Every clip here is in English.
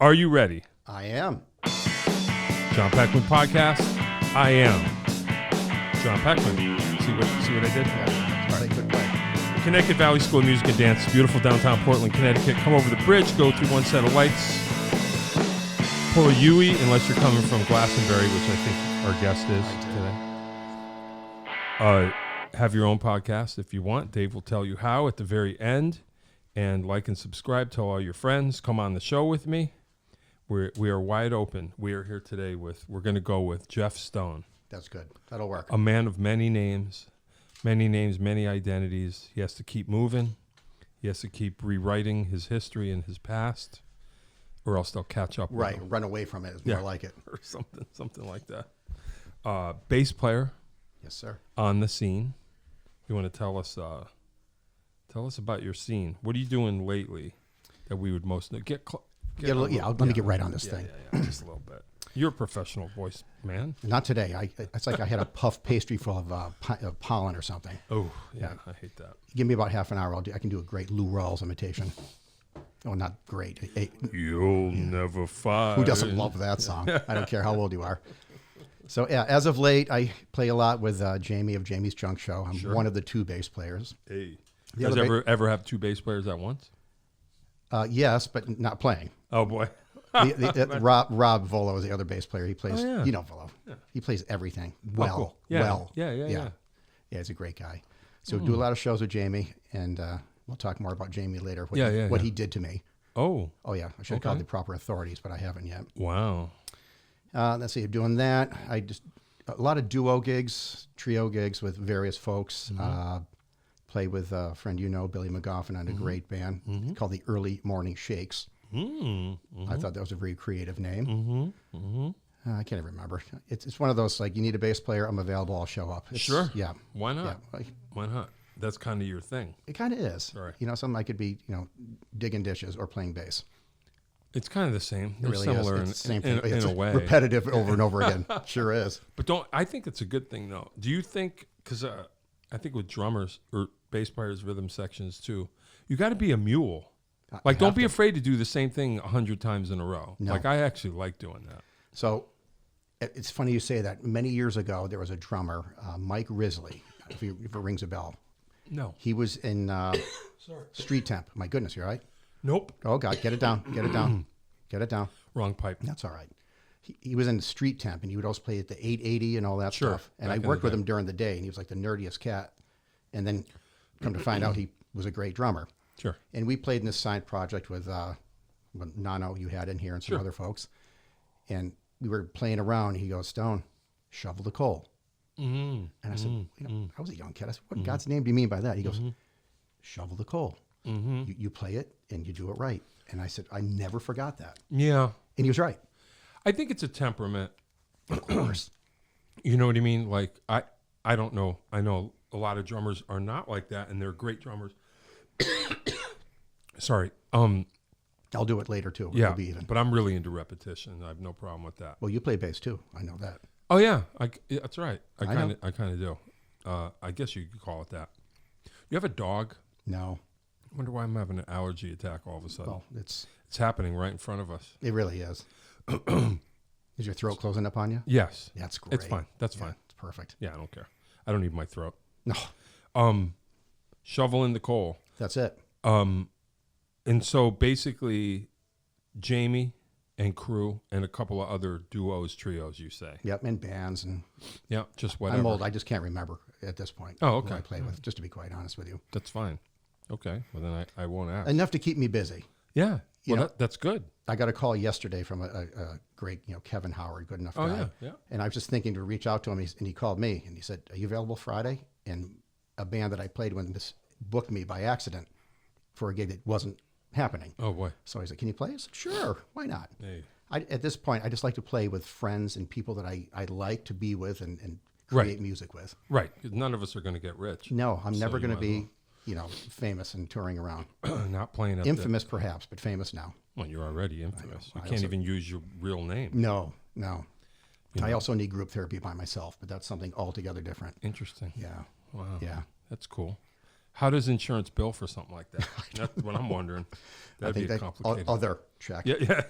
Are you ready? I am. John Peckman podcast. I am. John Peckman. See what I did? Yeah, all right. Good play. Connecticut Valley School of Music and Dance. Beautiful downtown Portland, Connecticut. Come over the bridge. Go through one set of lights. Pull a Yui, unless you're coming from Glastonbury, which I think our guest is today. Have your own podcast if you want. Dave will tell you how at the very end. And like and subscribe. Tell all your friends. Come on the show with me. We are wide open. We are here today we're going to go with Jeff Stone. That's good. That'll work. A man of many names, many identities. He has to keep moving. He has to keep rewriting his history and his past, or else they'll catch up. Right. With him. Run away from it is more like it. Or something like that. Bass player. Yes, sir. On the scene. You want to tell us about your scene. What are you doing lately that we would most know? Let me get right on this thing. Yeah, just a little bit. You're a professional voice man. Not today. It's like I had a puff pastry full of pollen or something. Oh, yeah, I hate that. Give me about half an hour. I can do a great Lou Rawls imitation. Oh, not great. You'll never find. Who doesn't love that song? I don't care how old you are. So, yeah, as of late, I play a lot with Jamie of Jamie's Junk Show. I'm one of the two bass players. Hey. Does ever have two bass players at once? Yes, but not playing. Oh, boy. Rob Volo is the other bass player. He plays, you know Volo. Yeah. He plays everything cool. Yeah, Yeah, he's a great guy. So do a lot of shows with Jamie, and we'll talk more about Jamie later, what he did to me. Oh, yeah. I should have called the proper authorities, but I haven't yet. Wow. Let's see, doing that. A lot of duo gigs, trio gigs with various folks. Play with a friend Billy McGoffin, on a great band called the Early Morning Shakes. I thought that was a very creative name. I can't even remember. It's one of those, like, you need a bass player, I'm available, I'll show up. Sure. Yeah. Why not? Yeah. Why not? That's kind of your thing. It kind of is. Right. Something I could be, digging dishes or playing bass. It's kind of the same. They're really similar is. In a way. Repetitive over and over again. Sure is. But I think it's a good thing, though. Do you think, because I think with drummers or bass players, rhythm sections too, you got to be a mule. Like, don't be afraid to do the same thing 100 times in a row. No. Like, I actually like doing that. So it's funny you say that. Many years ago, there was a drummer, Mike Risley, if it rings a bell. No. He was in Street Temp. My goodness, you all right? Nope. Oh, God, get it down. Get it down. Get it down. Wrong pipe. That's all right. He was in the Street Temp, and he would always play at the 880 and all that stuff. And I worked with him during the day, and he was like the nerdiest cat. And then come to find out, he was a great drummer. Sure. And we played in this side project with Nano, you had in here, and some other folks. And we were playing around. He goes, Stone, shovel the coal. And I said, I was a young kid. I said, what in God's name do you mean by that? He goes, shovel the coal. You play it and you do it right. And I said, I never forgot that. Yeah. And he was right. I think it's a temperament. Of course. You know what I mean? Like, I don't know. I know a lot of drummers are not like that, and they're great drummers. Sorry. I'll do it later too. Yeah, It'll be even. But I'm really into repetition. I have no problem with that. Well, you play bass too. I know that. Oh yeah, that's right. I kind of do. I guess you could call it that. You have a dog? No. I wonder why I'm having an allergy attack all of a sudden. Well, it's happening right in front of us. It really is. Is your throat closing up on you? Yes. That's great. It's fine. That's fine. It's perfect. Yeah, I don't care. I don't need my throat. No. Shovel in the coal. That's it. And so basically, Jamie and crew and a couple of other duos, trios, you say. Yep, and bands and. Yeah, just whatever. I'm old. I just can't remember at this point. Oh, okay. Who I play with, just to be quite honest with you. That's fine. Okay, well then I won't ask. Enough to keep me busy. Yeah, that's good. I got a call yesterday from a great, Kevin Howard, good enough guy. Oh, yeah. And I was just thinking to reach out to him, and he called me, and he said, are you available Friday? And a band that I played with booked me by accident for a gig that wasn't happening. Oh, boy. So he said, can you play? I said, sure, why not? Hey. At this point, I just like to play with friends and people that I like to be with and create music with. Right. None of us are going to get rich. No, I'm never going to be, famous and touring around. Not playing at Infamous, perhaps, but famous now. Well, you're already infamous. You can't even use your real name. No. I also need group therapy by myself, but that's something altogether different. Interesting. Yeah. Wow. Yeah. That's cool. How does insurance bill for something like that? That's what I'm wondering. That'd be a complicated. Other check. Yeah.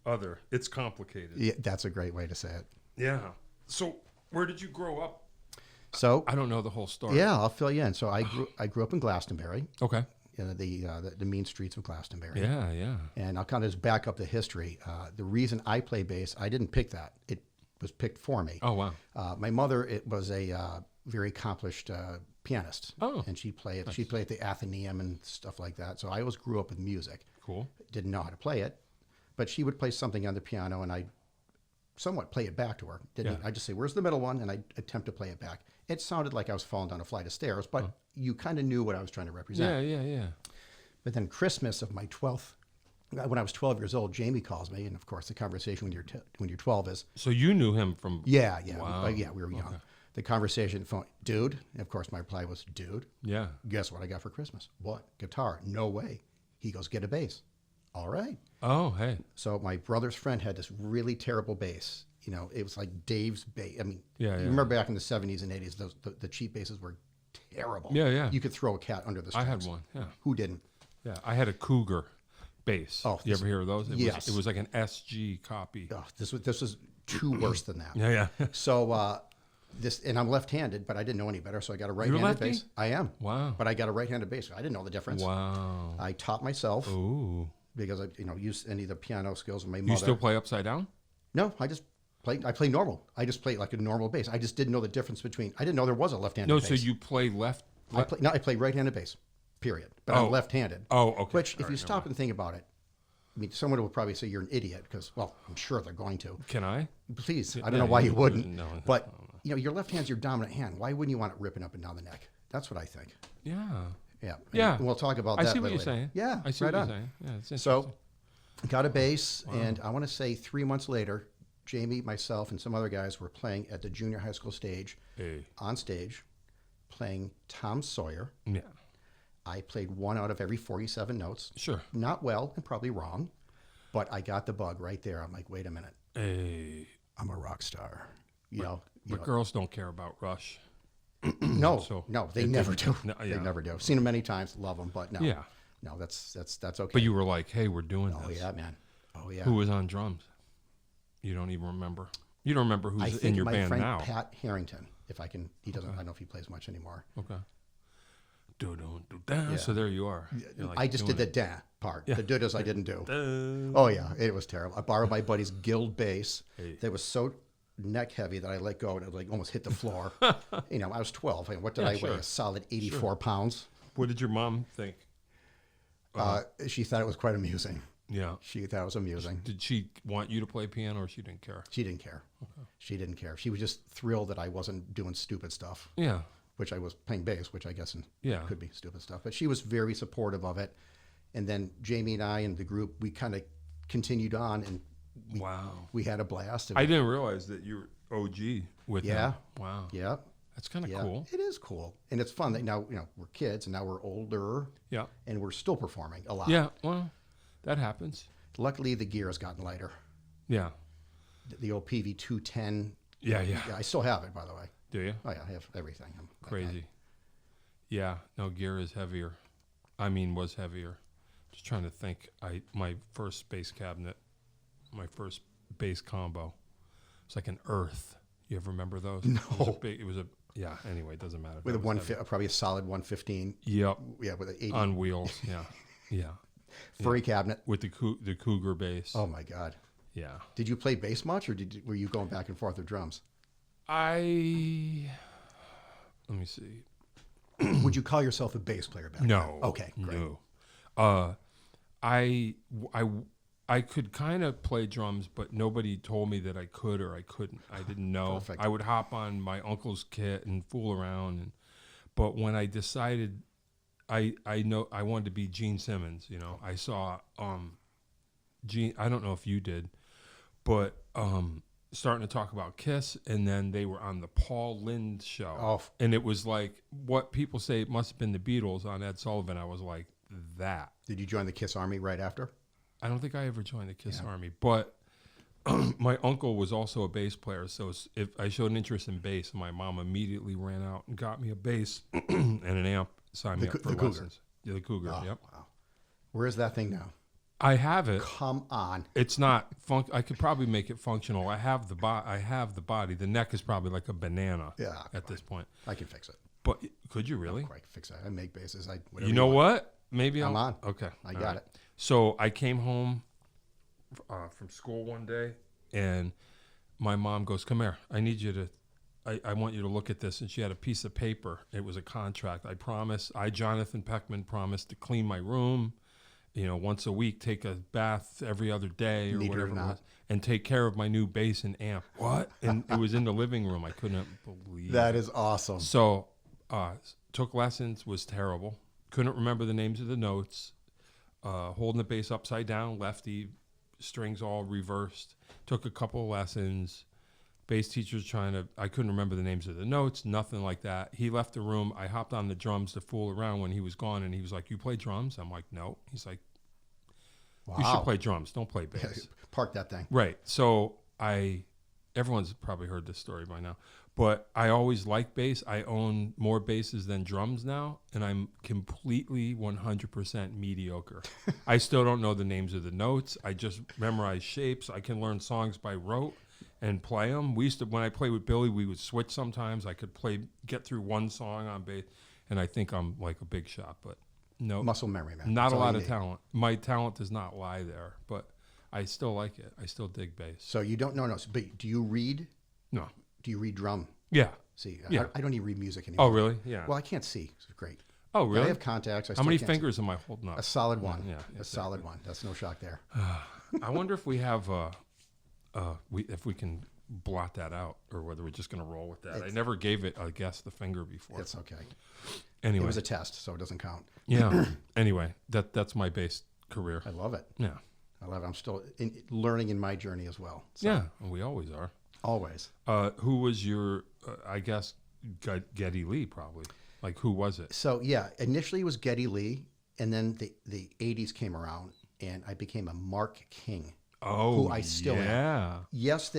other. It's complicated. Yeah, that's a great way to say it. Yeah. So where did you grow up? So I don't know the whole story. yeah, I'll fill you in. So I grew up in Glastonbury, Okay. the mean streets of Glastonbury. Yeah, yeah. And I'll kind of just back up the history. The reason I play bass, I didn't pick that. It was picked for me. Oh, wow. My mother was a very accomplished pianist. Oh. And she played at the Athenaeum and stuff like that. So I always grew up with music. Cool. Didn't know how to play it, but she would play something on the piano, and I somewhat play it back to her. I just say, "Where's the middle one?" And I attempt to play it back. It sounded like I was falling down a flight of stairs, but you kind of knew what I was trying to represent. Yeah. But then Christmas of my 12th, when I was 12 years old, Jamie calls me, and of course the conversation when you're 12 is, So you knew him from... yeah, Wow. We were young. The conversation phone, dude, and of course my reply was, dude, Yeah. guess what I got for Christmas? What? Guitar? No way. He goes, get a bass. All right. Oh, hey. So my brother's friend had this really terrible bass. You know, it was like Dave's bass. I mean, Yeah, you yeah. remember back in the 70s and 80s, the cheap basses were terrible. Yeah. You could throw a cat under the strings. I had one, yeah. Who didn't? Yeah, I had a Cougar bass. Oh, you ever hear of those? Yes. It was like an SG copy. Oh, this was too worse than that. Yeah. So and I'm left-handed, but I didn't know any better, so I got a right-handed lefty? bass. I am. Wow. But I got a right-handed bass. I didn't know the difference. Wow. I taught myself Ooh. because I used any of the piano skills of my mother. You still play upside down? No, I play normal. I just play like a normal bass. I just didn't know the difference between. I didn't know there was a left-handed No, bass. so you play left? I play right-handed bass. Period. But I'm left-handed. Oh, okay. Which, if All you right, stop and think about it, I mean, someone will probably say you're an idiot because, well, I'm sure they're going to. Can I? Please, I don't Yeah, know why yeah, you wouldn't. no, but your left hand's your dominant hand. Why wouldn't you want it ripping up and down the neck? That's what I think. Yeah. Yeah. Yeah. And we'll talk about I that. see what later. you're saying. Yeah. I see right what on. you're saying. Yeah, it's interesting. So, got a bass, and I want to say 3 months later, Jamie, myself, and some other guys were playing at the junior high school stage, Hey. on stage, playing Tom Sawyer. Yeah. I played 1 out of every 47 notes. Sure. Not well and probably wrong, but I got the bug right there. I'm like, wait a minute, Hey. I'm a rock star. But girls don't care about Rush. No, So no, they it never do. didn't- no, They yeah. never do. Seen them many times, love them, but no. Yeah. No, that's okay. But you were like, hey, we're doing Oh this. yeah, man. Oh yeah. Who was on drums? You don't even remember. You don't remember who's I in think your my band friend now. Pat Harrington, if I can. He doesn't. I don't know if he plays much anymore. Okay. Do-do-do-da. So there you are. You're like I just did doing the da part. Yeah. The do-dos I didn't do. it. Oh yeah, it was terrible. I borrowed my buddy's Guild bass. Hey. That was so neck heavy that I let go and it like almost hit the floor. I was 12. I mean, what did Yeah, I weigh? sure. A solid 84 pounds. What did your mom think? She thought it was quite amusing. Yeah. She thought it was amusing. Did she want you to play piano or she didn't care? She didn't care. She didn't care. She was just thrilled that I wasn't doing stupid stuff, Yeah. which I was playing bass, which I guess Yeah. could be stupid stuff. But she was very supportive of it. And then Jamie and I and the group, we kind of continued on, and Wow. we had a blast. I didn't realize that you were OG with Yeah. them. Wow. Yeah. That's kind of Yeah. cool. It is cool. And it's fun that now, we're kids and now we're older Yeah. and we're still performing a lot. Yeah. Well, that happens. Luckily, the gear has gotten lighter. Yeah. The old PV 210. Yeah. I still have it, by the way. Do you? Oh, yeah, I have everything. I'm that guy. Crazy. Yeah. No, gear is heavier. Was heavier. Just trying to think. My first bass cabinet, my first bass combo, it's like an Earth. You ever remember those? No. It was a yeah. Anyway, it doesn't matter. With a That was heavy. probably a solid 115. Yep. Yeah, with an 80 On wheels. Yeah. Yeah. furry cabinet. With the Cougar bass. Oh my God. Yeah. Did you play bass much, or were you going back and forth with drums? Let me see. Would you call yourself a bass player back No. then? Okay, great. No. I could kind of play drums, but nobody told me that I could or I couldn't. I didn't know. Perfect. I would hop on my uncle's kit and fool around. But when I decided I wanted to be Gene Simmons, I saw Gene, I don't know if you did, but starting to talk about Kiss, and then they were on the Paul Lynde show. Oh. And it was like what people say it must have been the Beatles on Ed Sullivan. I was like, that. Did you join the Kiss Army right after? I don't think I ever joined the Kiss Army, but my uncle was also a bass player. So if I showed an interest in bass, my mom immediately ran out and got me a bass and an amp, signed me up for the Cougar. lessons. Yeah, the Cougar, Oh, yep. wow. Where is that thing now? I have it. Come on. It's not I could probably make it functional. I have the body. The neck is probably like a banana. Yeah. At this point. I can fix it. But could you really? I can fix it. I make bases. You know what? Maybe I'm on. Okay. I got it. So I came home from school one day, and my mom goes, "Come here. I need you to. I want you to look at this." And she had a piece of paper. It was a contract. Jonathan Peckman, promised to clean my room, once a week, take a bath every other day or whatever it was, and take care of my new bass and amp. What? And it was in the living room. I couldn't believe that. It Is awesome. So took lessons, was terrible. Couldn't remember the names of the notes. Holding the bass upside down, lefty, strings all reversed. Took a couple of lessons. Bass teacher's I couldn't remember the names of the notes, nothing like that. He left the room. I hopped on the drums to fool around when he was gone, and he was like, "You play drums?" I'm like, "No." He's like, Wow. "You should play drums. Don't play bass." Park that thing. Right. So everyone's probably heard this story by now, but I always liked bass. I own more basses than drums now, and I'm completely 100% mediocre. I still don't know the names of the notes. I just memorize shapes. I can learn songs by rote and play them. When I played with Billy, we would switch sometimes. I could get through one song on bass, and I think I'm like a big shot, but no. Muscle memory, man. Not a lot of talent. My talent does not lie there, but I still like it. I still dig bass. So you don't know, but do you read? No. Do you read drum? Yeah. See, Yeah. I don't even read music anymore. Oh, really? Yeah. Well, I can't see. It's great. Oh, really? I have contacts. How many fingers am I holding up? A solid one. Yeah, a solid one. That's no shock there. I wonder if we have if we can blot that out, or whether we're just going to roll with that. I never gave it, I guess, the finger before. It's okay. Anyway, it was a test, so it doesn't count. Yeah. Anyway, that's my bass career. I love it. Yeah. I love it. I'm still learning in my journey as well. So. Yeah, and we always are. Always. Who was your? I guess Geddy Lee probably. Like, who was it? So yeah, initially it was Geddy Lee, and then the 80s came around, and I became a Mark King. Oh, who I still am. Yes,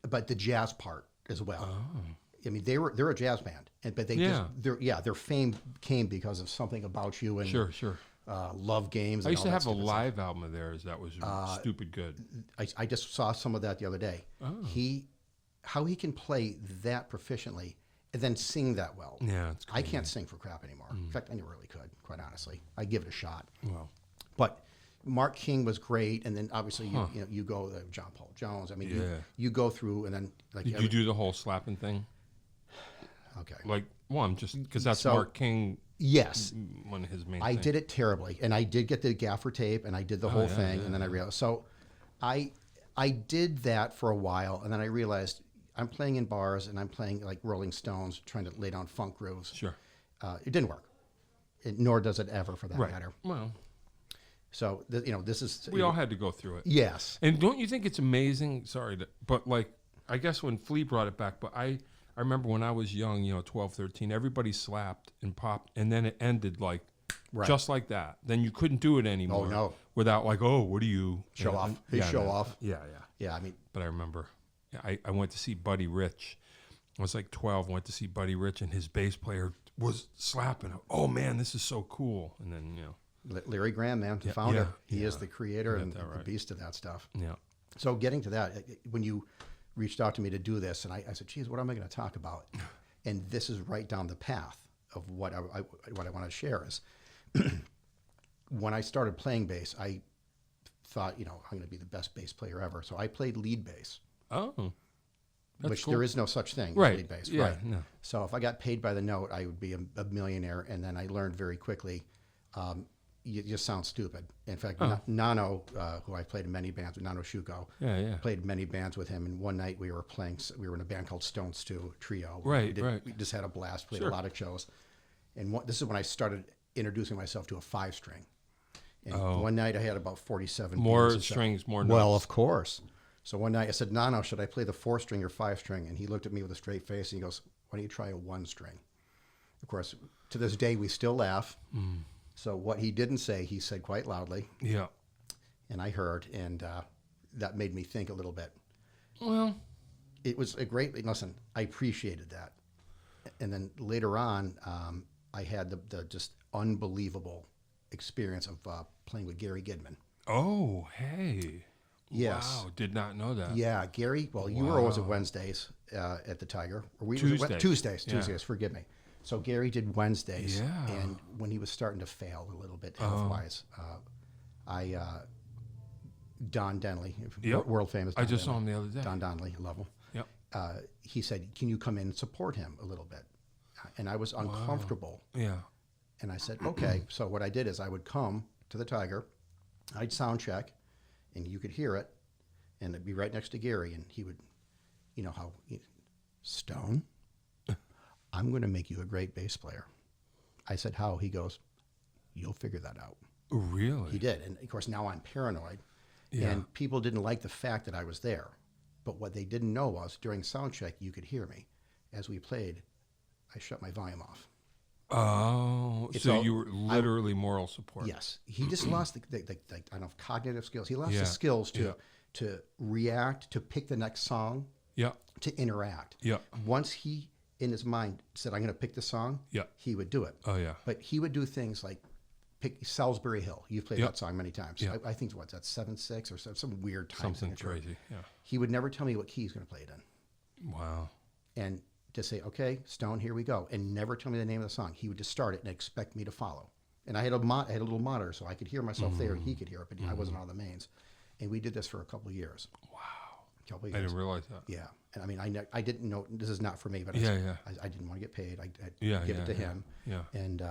but the jazz part as well. Oh. I mean, they're a jazz band, but their fame came because of Something About You and Sure. Love Games. I used to have a stuff. live album of theirs that was stupid good. I just saw some of that the other day. Oh. How he can play that proficiently and then sing that well. Yeah, it's I can't sing for crap anymore. In fact, I never really could, quite honestly. I give it a shot. Well, but Mark King was great, and then obviously you go John Paul Jones. I mean, you go through, and then like did you do the whole slapping thing? Okay. Like, well, I'm just because that's Mark King. Yes. One of his main. I did it terribly, and I did get the gaffer tape, and I did the whole thing, and then I realized. So, I did that for a while, and then I realized I'm playing in bars, and I'm playing like Rolling Stones, trying to lay down funk grooves. Sure. It didn't work, nor does it ever, for that matter. Well. So this is. We all had to go through it. Yes. And don't you think it's amazing? Sorry, but like, I guess when Flea brought it back, but I remember when I was young, 12, 13, everybody slapped and popped, and then it ended like just like that. Then you couldn't do it anymore. Oh, no. Without like, oh, what do you show off? Show off. Yeah. Yeah, I mean, but I remember, I went to see Buddy Rich. I was like 12. Went to see Buddy Rich, and his bass player was slapping. Oh man, this is so cool. And then Larry Graham, man, the founder. He is the creator and the beast of that stuff. Yeah. So getting to that, when you reached out to me to do this, and I said, geez, what am I going to talk about? And this is right down the path of what I want to share is when I started playing bass, I thought, I'm going to be the best bass player ever. So I played lead bass. Oh. Which cool. there is no such thing as lead bass. Yeah, right. No. So if I got paid by the note, I would be a millionaire. And then I learned very quickly, you just sound stupid. In fact, Nano, who I played in many bands with, Nano Shuko, played many bands with him. And one night we were in a band called Stone Stew Trio. Right. We just had a blast, played a lot of shows. And this is when I started introducing myself to a 5-string. And one night I had about 47 more strings, more notes. Well, of course. So one night I said, Nano, should I play the 4-string or 5-string? And he looked at me with a straight face and he goes, why don't you try a 1-string? Of course, to this day, we still laugh. Mm. So what he didn't say, he said quite loudly. Yeah. And I heard, and that made me think a little bit. Well. It was a great, listen, I appreciated that. And then later on, I had the just unbelievable experience of playing with Gary Gidman. Oh, hey. Yes. Wow, did not know that. Yeah, Gary. Well, you were always at Wednesdays at the Tiger. Or Tuesdays. Tuesdays. Yeah. Tuesdays. Forgive me. So Gary did Wednesdays. Yeah. And when he was starting to fail a little bit health-wise, Don Denley, Yep. world famous. I Don just Denley. saw him the other day. Don Donnelly, love him. Yep. He said, "Can you come in and support him a little bit?" And I was uncomfortable. Yeah. And I said, "Okay." So what I did is I would come to the Tiger, I'd sound check, and you could hear it, and it'd be right next to Gary, and he would, you know how, Stone, I'm going to make you a great bass player. I said, "How?" He goes, "You'll figure that out." Really? He did. And of course, now I'm paranoid. Yeah. And people didn't like the fact that I was there. But what they didn't know was during sound check, you could hear me. As we played, I shut my volume off. Oh, It's so all- you were literally moral support. Yes. He just lost the I don't know, cognitive skills. He lost Yeah. the skills Yeah. to react, to pick the next song, Yeah. to interact. Yeah. Once he, in his mind, said, "I'm going to pick the song," Yeah. he would do it. Oh, yeah. But he would do things like pick Salisbury Hill. You've played Yep. that song many times. Yep. I think that's 7/6 or some weird time. Something signature. crazy. Yeah. He would never tell me what key he's going to play it in. Wow. And just say, "Okay, Stone, here we go," and never tell me the name of the song. He would just start it and expect me to follow. And I had a little monitor, so I could hear myself there, and he could hear it, but I wasn't on the mains. And we did this for a couple of years. Wow. Couple of I years. didn't realize that. Yeah, and I mean, I didn't know this is not for me, but Yeah, I didn't want to get paid. I'd Yeah, give yeah, it to yeah, him, yeah. and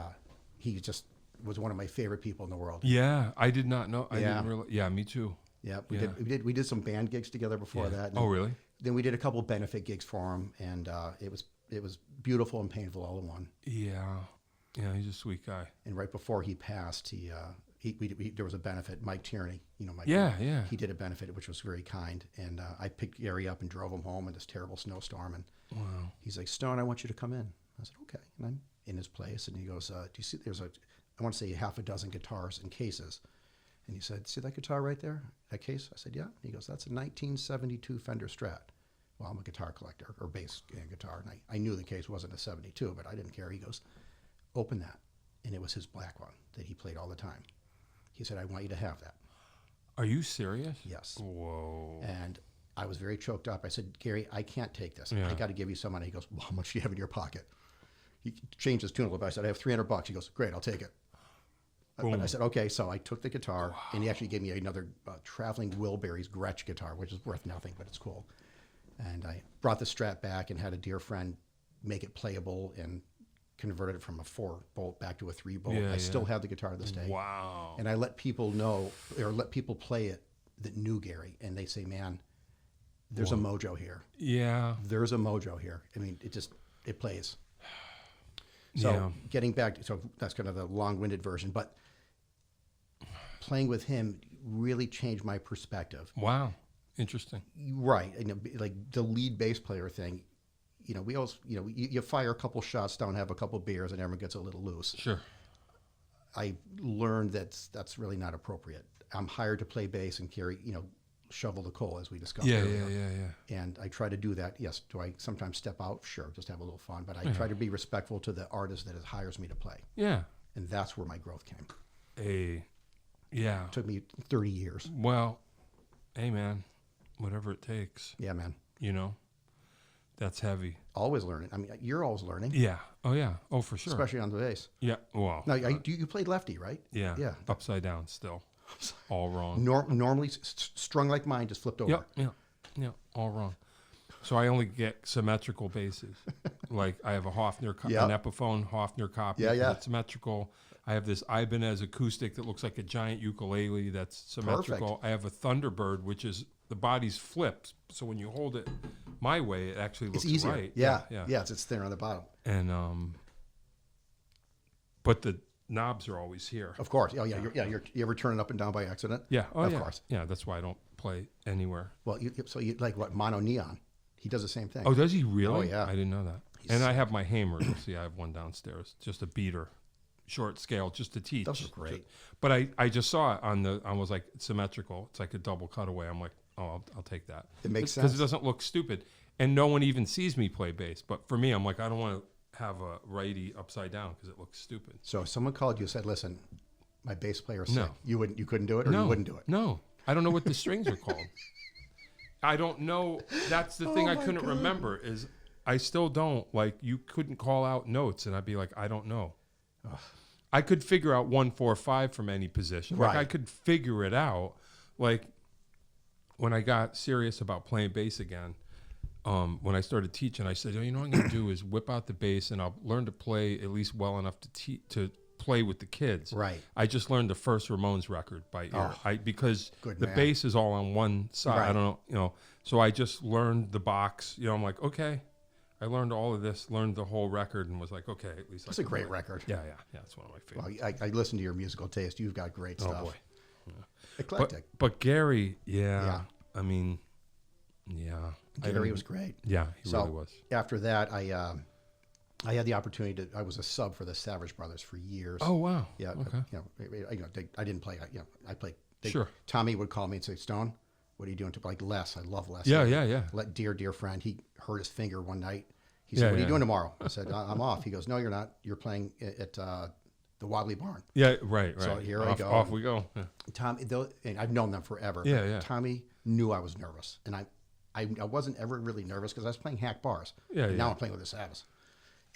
he just was one of my favorite people in the world. Yeah, I did not know. I Yeah. didn't realize. Yeah, me too. Yeah, Yeah. we did some band gigs together before Yeah. that. And Oh, really? Then we did a couple benefit gigs for him, and it was beautiful and painful all in one. Yeah. Yeah, he's a sweet guy. And right before he passed, there was a benefit. Mike Tierney, Mike. Yeah, yeah. He did a benefit, which was very kind. And I picked Gary up and drove him home in this terrible snowstorm. And Wow. he's like, "Stone, I want you to come in." I said, "Okay." And I'm in his place, and he goes, "Do you see? I want to say half a dozen guitars in cases." And he said, "See that guitar right there? That case?" I said, "Yeah." He goes, "That's a 1972 Fender Strat." Well, I'm a guitar collector, or bass and guitar, and I knew the case wasn't a 72, but I didn't care. He goes, "Open that." And it was his black one that he played all the time. He said, "I want you to have that." Are you serious? Yes. Whoa. And I was very choked up. I said, "Gary, I can't take this. Yeah. I got to give you some money." He goes, "Well, how much do you have in your pocket?" He changed his tune a little bit. I said, "I have $300. He goes, "Great, I'll take it." But I Boom. said, "Okay." So I took the guitar, and he actually gave me another traveling Wilburys Gretsch guitar, which is worth nothing, but it's cool. And I brought the Strat back and had a dear friend make it playable and converted it from a 4-bolt back to a 3-bolt. Yeah, I still yeah. have the guitar to this day. Wow. And I let people know, or let people play it that knew Gary, and they say, "Man, there's a mojo here. Yeah. There's a mojo here." I mean, it plays. So Yeah. getting back, so that's kind of the long-winded version, but playing with him really changed my perspective. Wow. Interesting. Right, like the lead bass player thing. We always, you fire a couple shots down, have a couple beers, and everyone gets a little loose. Sure. I learned that's really not appropriate. I'm hired to play bass and carry, shovel the coal, as we discussed Yeah, earlier. yeah. And I try to do that. Yes. Do I sometimes step out? Sure. Just have a little fun. But I try to be respectful to the artist that hires me to play. Yeah. And that's where my growth came. Yeah. It took me 30 years. Well, hey, man, whatever it takes, Yeah, man. that's heavy. Always learning. I mean, you're always learning, Yeah. Oh, yeah. Oh, for sure. especially on the bass. Yeah. Well. Now, you played lefty, right? Yeah. Yeah. Upside down still. All wrong. Normally strung like mine, just flipped over. Yep. Yeah. Yeah. All wrong. So I only get symmetrical basses. Like I have a Hofner, Yep. an Epiphone Hofner copy. Yeah, yeah. That's symmetrical. I have this Ibanez acoustic that looks like a giant ukulele. That's symmetrical. Perfect. I have a Thunderbird, which is the body's flipped. So when you hold it my way, it actually looks It's easier. right. Yeah. Yeah. Yeah. It's thinner on the bottom. And but the knobs are always here. Of course. Oh, yeah. You ever turn it up and down by accident? Yeah. Oh, Of yeah. course. Yeah. That's why I don't play anywhere. Well, so you like what? Mono Neon. He does the same thing. Oh, does he really? Oh, yeah. I didn't know that. And I have my Hamer. You'll see, I have one downstairs, just a beater, short scale, just to teach. Those are great. But I just saw it I was like, it's symmetrical. It's like a double cutaway. I'm like, oh, I'll take that. It makes Because sense. it doesn't look stupid. And no one even sees me play bass. But for me, I'm like, I don't want to have a righty upside down because it looks stupid. So if someone called you and said, "Listen, my bass player sing? No. You couldn't do it, or you wouldn't do it? No, I don't know what the strings are called. I don't know. That's the thing I couldn't remember is I still don't. Like, you couldn't call out notes, and I'd be like, I don't know. Ugh. I could figure out 1, 4, 5 from any position. Like, I could figure it out. Like, when I got serious about playing bass again, when I started teaching, I said, you know what I'm going to do is whip out the bass, and I'll learn to play at least well enough to play with the kids. Right. I just learned the first Ramones record by ear. Because the man. bass is all on one side. Right. I don't know, so I just learned the box. I'm like, okay, I learned all of this, learned the whole record, and was like, okay, at least it's a great record. Yeah, it's one of my favorites. Well, I listened to your musical taste. You've got great stuff. Oh boy, eclectic. But Gary, I mean, Gary was great. Yeah, he really was. After that, I had the opportunity I was a sub for the Savage Brothers for years. Oh wow. Yeah. Okay. I didn't play. I played. Sure. Tommy would call me and say, "Stone, what are you doing?" To like Les. I love Les. Yeah. Let dear friend. He hurt his finger one night. He said, "What are you doing tomorrow?" I said, "I'm off." He goes, "No, you're not. You're playing at the Wobbly Barn." Yeah. Right. So here I go. Off we go. Yeah. Tommy, and I've known them forever. Yeah. Tommy knew I was nervous, and I wasn't ever really nervous because I was playing hack bars. Yeah. Now I'm playing with the Savage.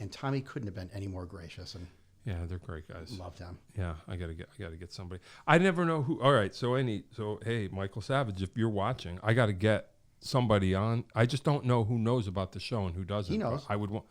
And Tommy couldn't have been any more gracious, and they're great guys. Loved them. Yeah, I gotta get somebody. I never know who. All right, so hey, Michael Savage, if you're watching, I gotta get somebody on. I just don't know who knows about the show and who doesn't. He knows. I would want.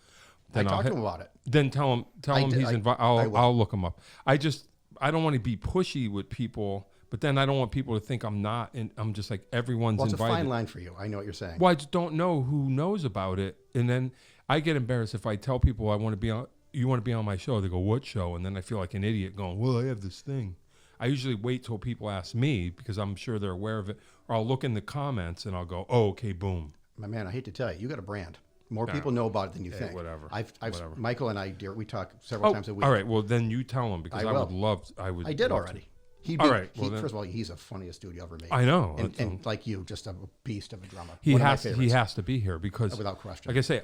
I talked to him about it. Then tell him he's invited. I'll look him up. I don't want to be pushy with people, but then I don't want people to think I'm not, and I'm just like everyone's invited. Well, it's a fine line for you. I know what you're saying. Well, I just don't know who knows about it, and then I get embarrassed if I tell people I want to be on. You want to be on my show? They go, what show? And then I feel like an idiot going, well, I have this thing. I usually wait till people ask me because I'm sure they're aware of it, or I'll look in the comments and I'll go, oh, okay, boom. My man, I hate to tell you, you got a brand. More people know about it than you think. Whatever. Whatever. Michael and I, we talk several times a week. All right. Well, then you tell him because I did already. First of all, he's the funniest dude you ever made. I know. And like you, just a beast of a drummer. He has to be here because, without question. Like I say,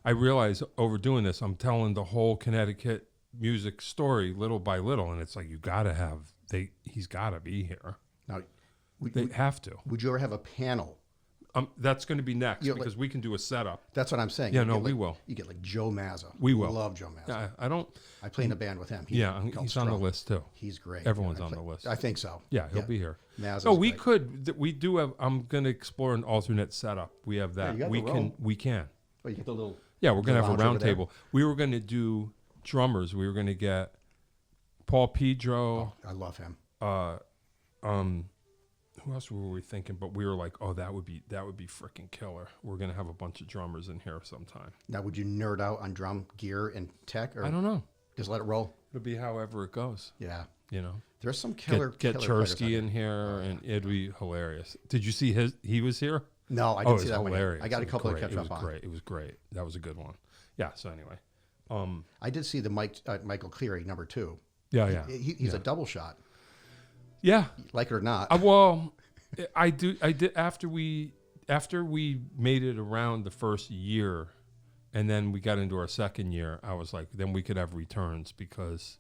I realize over doing this, I'm telling the whole Connecticut music story little by little, and it's like he's got to be here. Now, they have to. Would you ever have a panel? That's going to be next because we can do a setup. That's what I'm saying. Yeah, we will. You get like Joe Mazza. We will. Love Joe Mazza. Yeah, I play in a band with him. He's on the list too. He's great. Everyone's on the list. I think so. Yeah, he'll be here. Mazza's we great. could. We do have. I'm going to explore an alternate setup. We have that. Yeah, we can. Oh, you get the little. Yeah, we're going to have a round over there. table. We were going to do drummers. We were going to get Paul Pedro. I love him. Who else were we thinking? But we were like, oh, that would be freaking killer. We're going to have a bunch of drummers in here sometime. Now, would you nerd out on drum gear and tech? Or I don't know. Just let it roll? It'll be however it goes. Yeah. There's some killer Get players Chersky in here, and it'd be hilarious. Did you see he was here? No, I didn't see that hilarious. one. I got a couple to catch up on. It was great. That was a good one. Yeah, so anyway. I did see the Michael Cleary, number 2. Yeah. He's a double shot. Yeah. Like it or not. I did after we made it around the first year, and then we got into our second year, I was like, then we could have returns because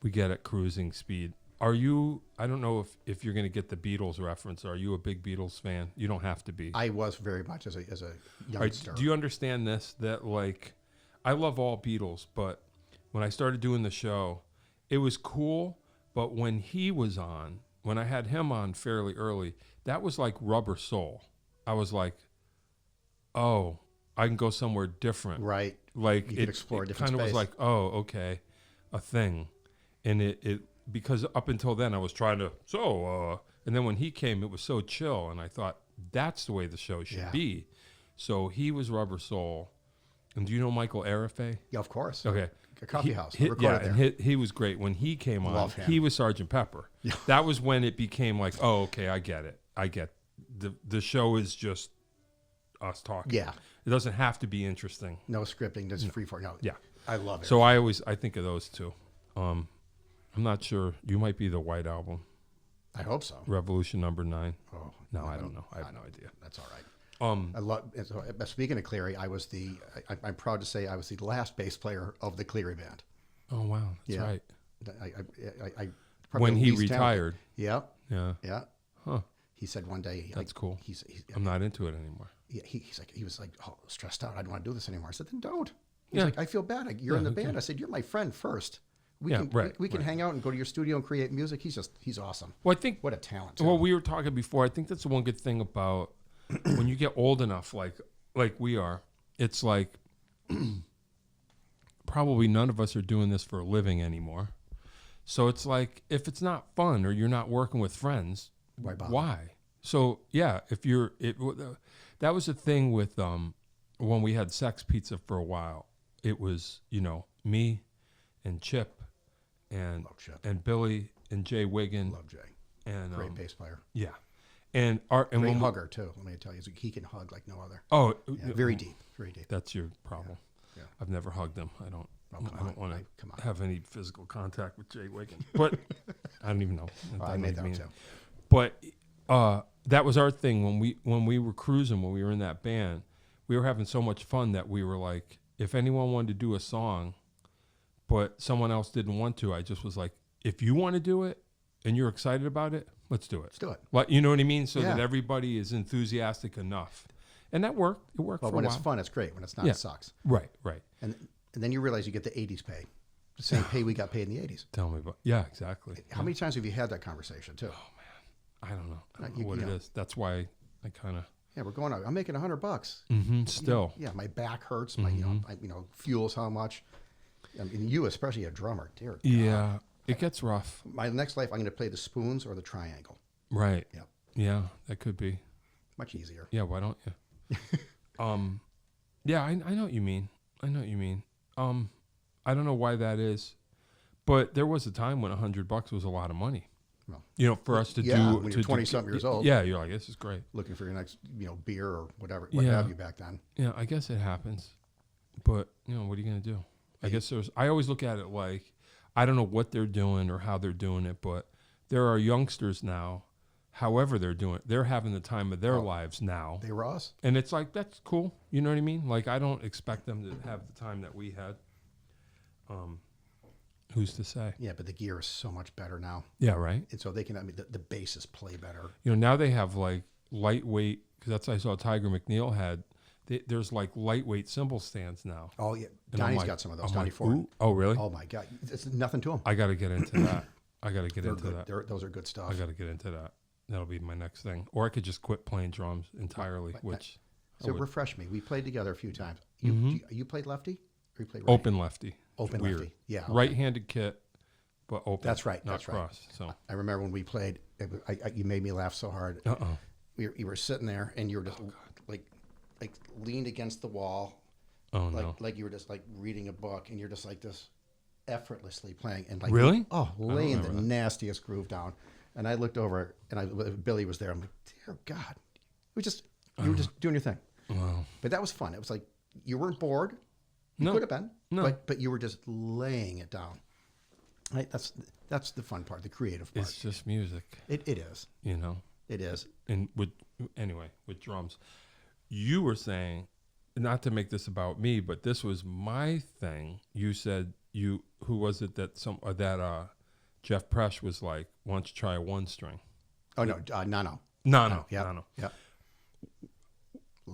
we get at cruising speed. Are you, I don't know if you're going to get the Beatles reference. Are you a big Beatles fan? You don't have to be. I was very much as a youngster. Do you understand this? That like, I love all Beatles, but when I started doing the show, it was cool. But when I had him on fairly early, that was like Rubber Soul. I was like, oh, I can go somewhere different. Right. Like you could explore a different kind of space. was like, oh, okay, a thing. And it because up until then I was trying to, and then when he came, it was so chill. And I thought that's the way the show should be. So he was Rubber Soul. And do you know Michael Arafay? Yeah, of course. Okay. A coffee house. And he was great. When he came on, he was Sgt. Pepper. Yeah. That was when it became like, oh, okay, I get it. The show is just us talking. Yeah. It doesn't have to be interesting. No scripting, just free for. No. Yeah. I love it. So I think of those two. I'm not sure. You might be the White Album. I hope so. Revolution number 9. Oh. No, I don't know. I have no idea. That's all right. I love. So, speaking of Cleary, I'm proud to say I was the last bass player of the Cleary band. Oh wow, that's right. I When he least retired. talented. Yeah. Yeah. Huh. He said one day, That's cool. He's I'm not into it anymore. he was like, oh, stressed out. I don't want to do this anymore. I said, then don't. He's Yeah. like, I feel bad. You're in the band. I said, you're my friend first. We can hang out and go to your studio and create music. He's awesome. Well, I think What a talent. Too. Well, we were talking before. I think that's the one good thing about when you get old enough, like we are. It's like probably none of us are doing this for a living anymore. So it's like if it's not fun or you're not working with friends, Why bother? why? So yeah, that was the thing with when we had Sex Pizza for a while. It was me and Chip and Love Chip. and Billy and Jay Wiggin. Love Jay. And Great bass player. yeah, and Great when hugger too. Let me tell you, he can hug like no other. Oh, Yeah, very deep, very deep. That's your problem. Yeah. I've never hugged him. I don't. Oh, I don't want come on. to have any physical contact with Jay Wiggin. But I don't even know. I made that up too. But that was our thing when we were cruising, when we were in that band. We were having so much fun that we were like, if anyone wanted to do a song, but someone else didn't want to, I just was like, if you want to do it and you're excited about it, let's do it. Let's do it. Like, you know what I mean? So Yeah. that everybody is enthusiastic enough. And that worked. It worked Well, for a when while. it's fun, it's great. When it's not, Yeah. it sucks. Right. And then you realize you get the 80s pay. The same pay we got paid in the 80s. Tell me about. Yeah, exactly. How many times have you had that conversation too? I don't know. I don't You- know what you it know. is. That's why I kind of. Yeah, we're going out. I'm making $100. Still. Yeah, my back hurts. My fuels how much. I mean, you especially a drummer, dear God. Yeah, it gets rough. My next life, I'm going to play the spoons or the triangle. Right. Yep. Yeah, that could be. Much easier. Yeah, why don't you? Yeah, I know what you mean. I know what you mean. I don't know why that is, but there was a time when $100 was a lot of money. Well, For us to yeah, do. when you're 20-something years old. Yeah, you're like, this is great. Looking for your next, beer or whatever, what Yeah. have you back then. Yeah, I guess it happens, but what are you gonna do? I guess I always look at it like, I don't know what they're doing or how they're doing it, but there are youngsters now, however they're doing it, they're having the time of their lives now. They were us. And it's like, that's cool. You know what I mean? Like, I don't expect them to have the time that we had. Who's to say? Yeah, but the gear is so much better now. Yeah, right? And so they can, the basses play better. Now they have like lightweight, because that's what I saw Tiger McNeil had. There's like lightweight cymbal stands now. Oh, yeah. And I'm Donnie's like- got some of those. I'm Donnie like, Ford. ooh, oh, really? Oh, my God. It's nothing to them. I got to get into that. I got to get They're into good. that. Those are good stuff. I got to get into that. That'll be my next thing. Or I could just quit playing drums entirely, which So refresh me. We played together a few times. You played lefty? Or you played right? open lefty. Open Weird. lefty. Yeah. okay. Right-handed kit, but open. That's right. Not That's right. cross. So. I remember when we played, you made me laugh so hard. Uh-oh. You were sitting there and you were just like leaned against the wall. Oh, like no. like you were just like reading a book and you're just like this effortlessly playing and like Really? laying the remember that. nastiest groove down. And I looked over and Billy was there. I'm like, dear God, you were just doing your thing. Wow. But that was fun. It was like you weren't bored. You No. could have been, No. but you were just laying it down. Right? That's the fun part, the creative part. It's just music, It is. It is. And with drums, you were saying, not to make this about me, but this was my thing. You said who was it that Jeff Presh was like, why don't you try a one string? Oh no, no. No. Yeah.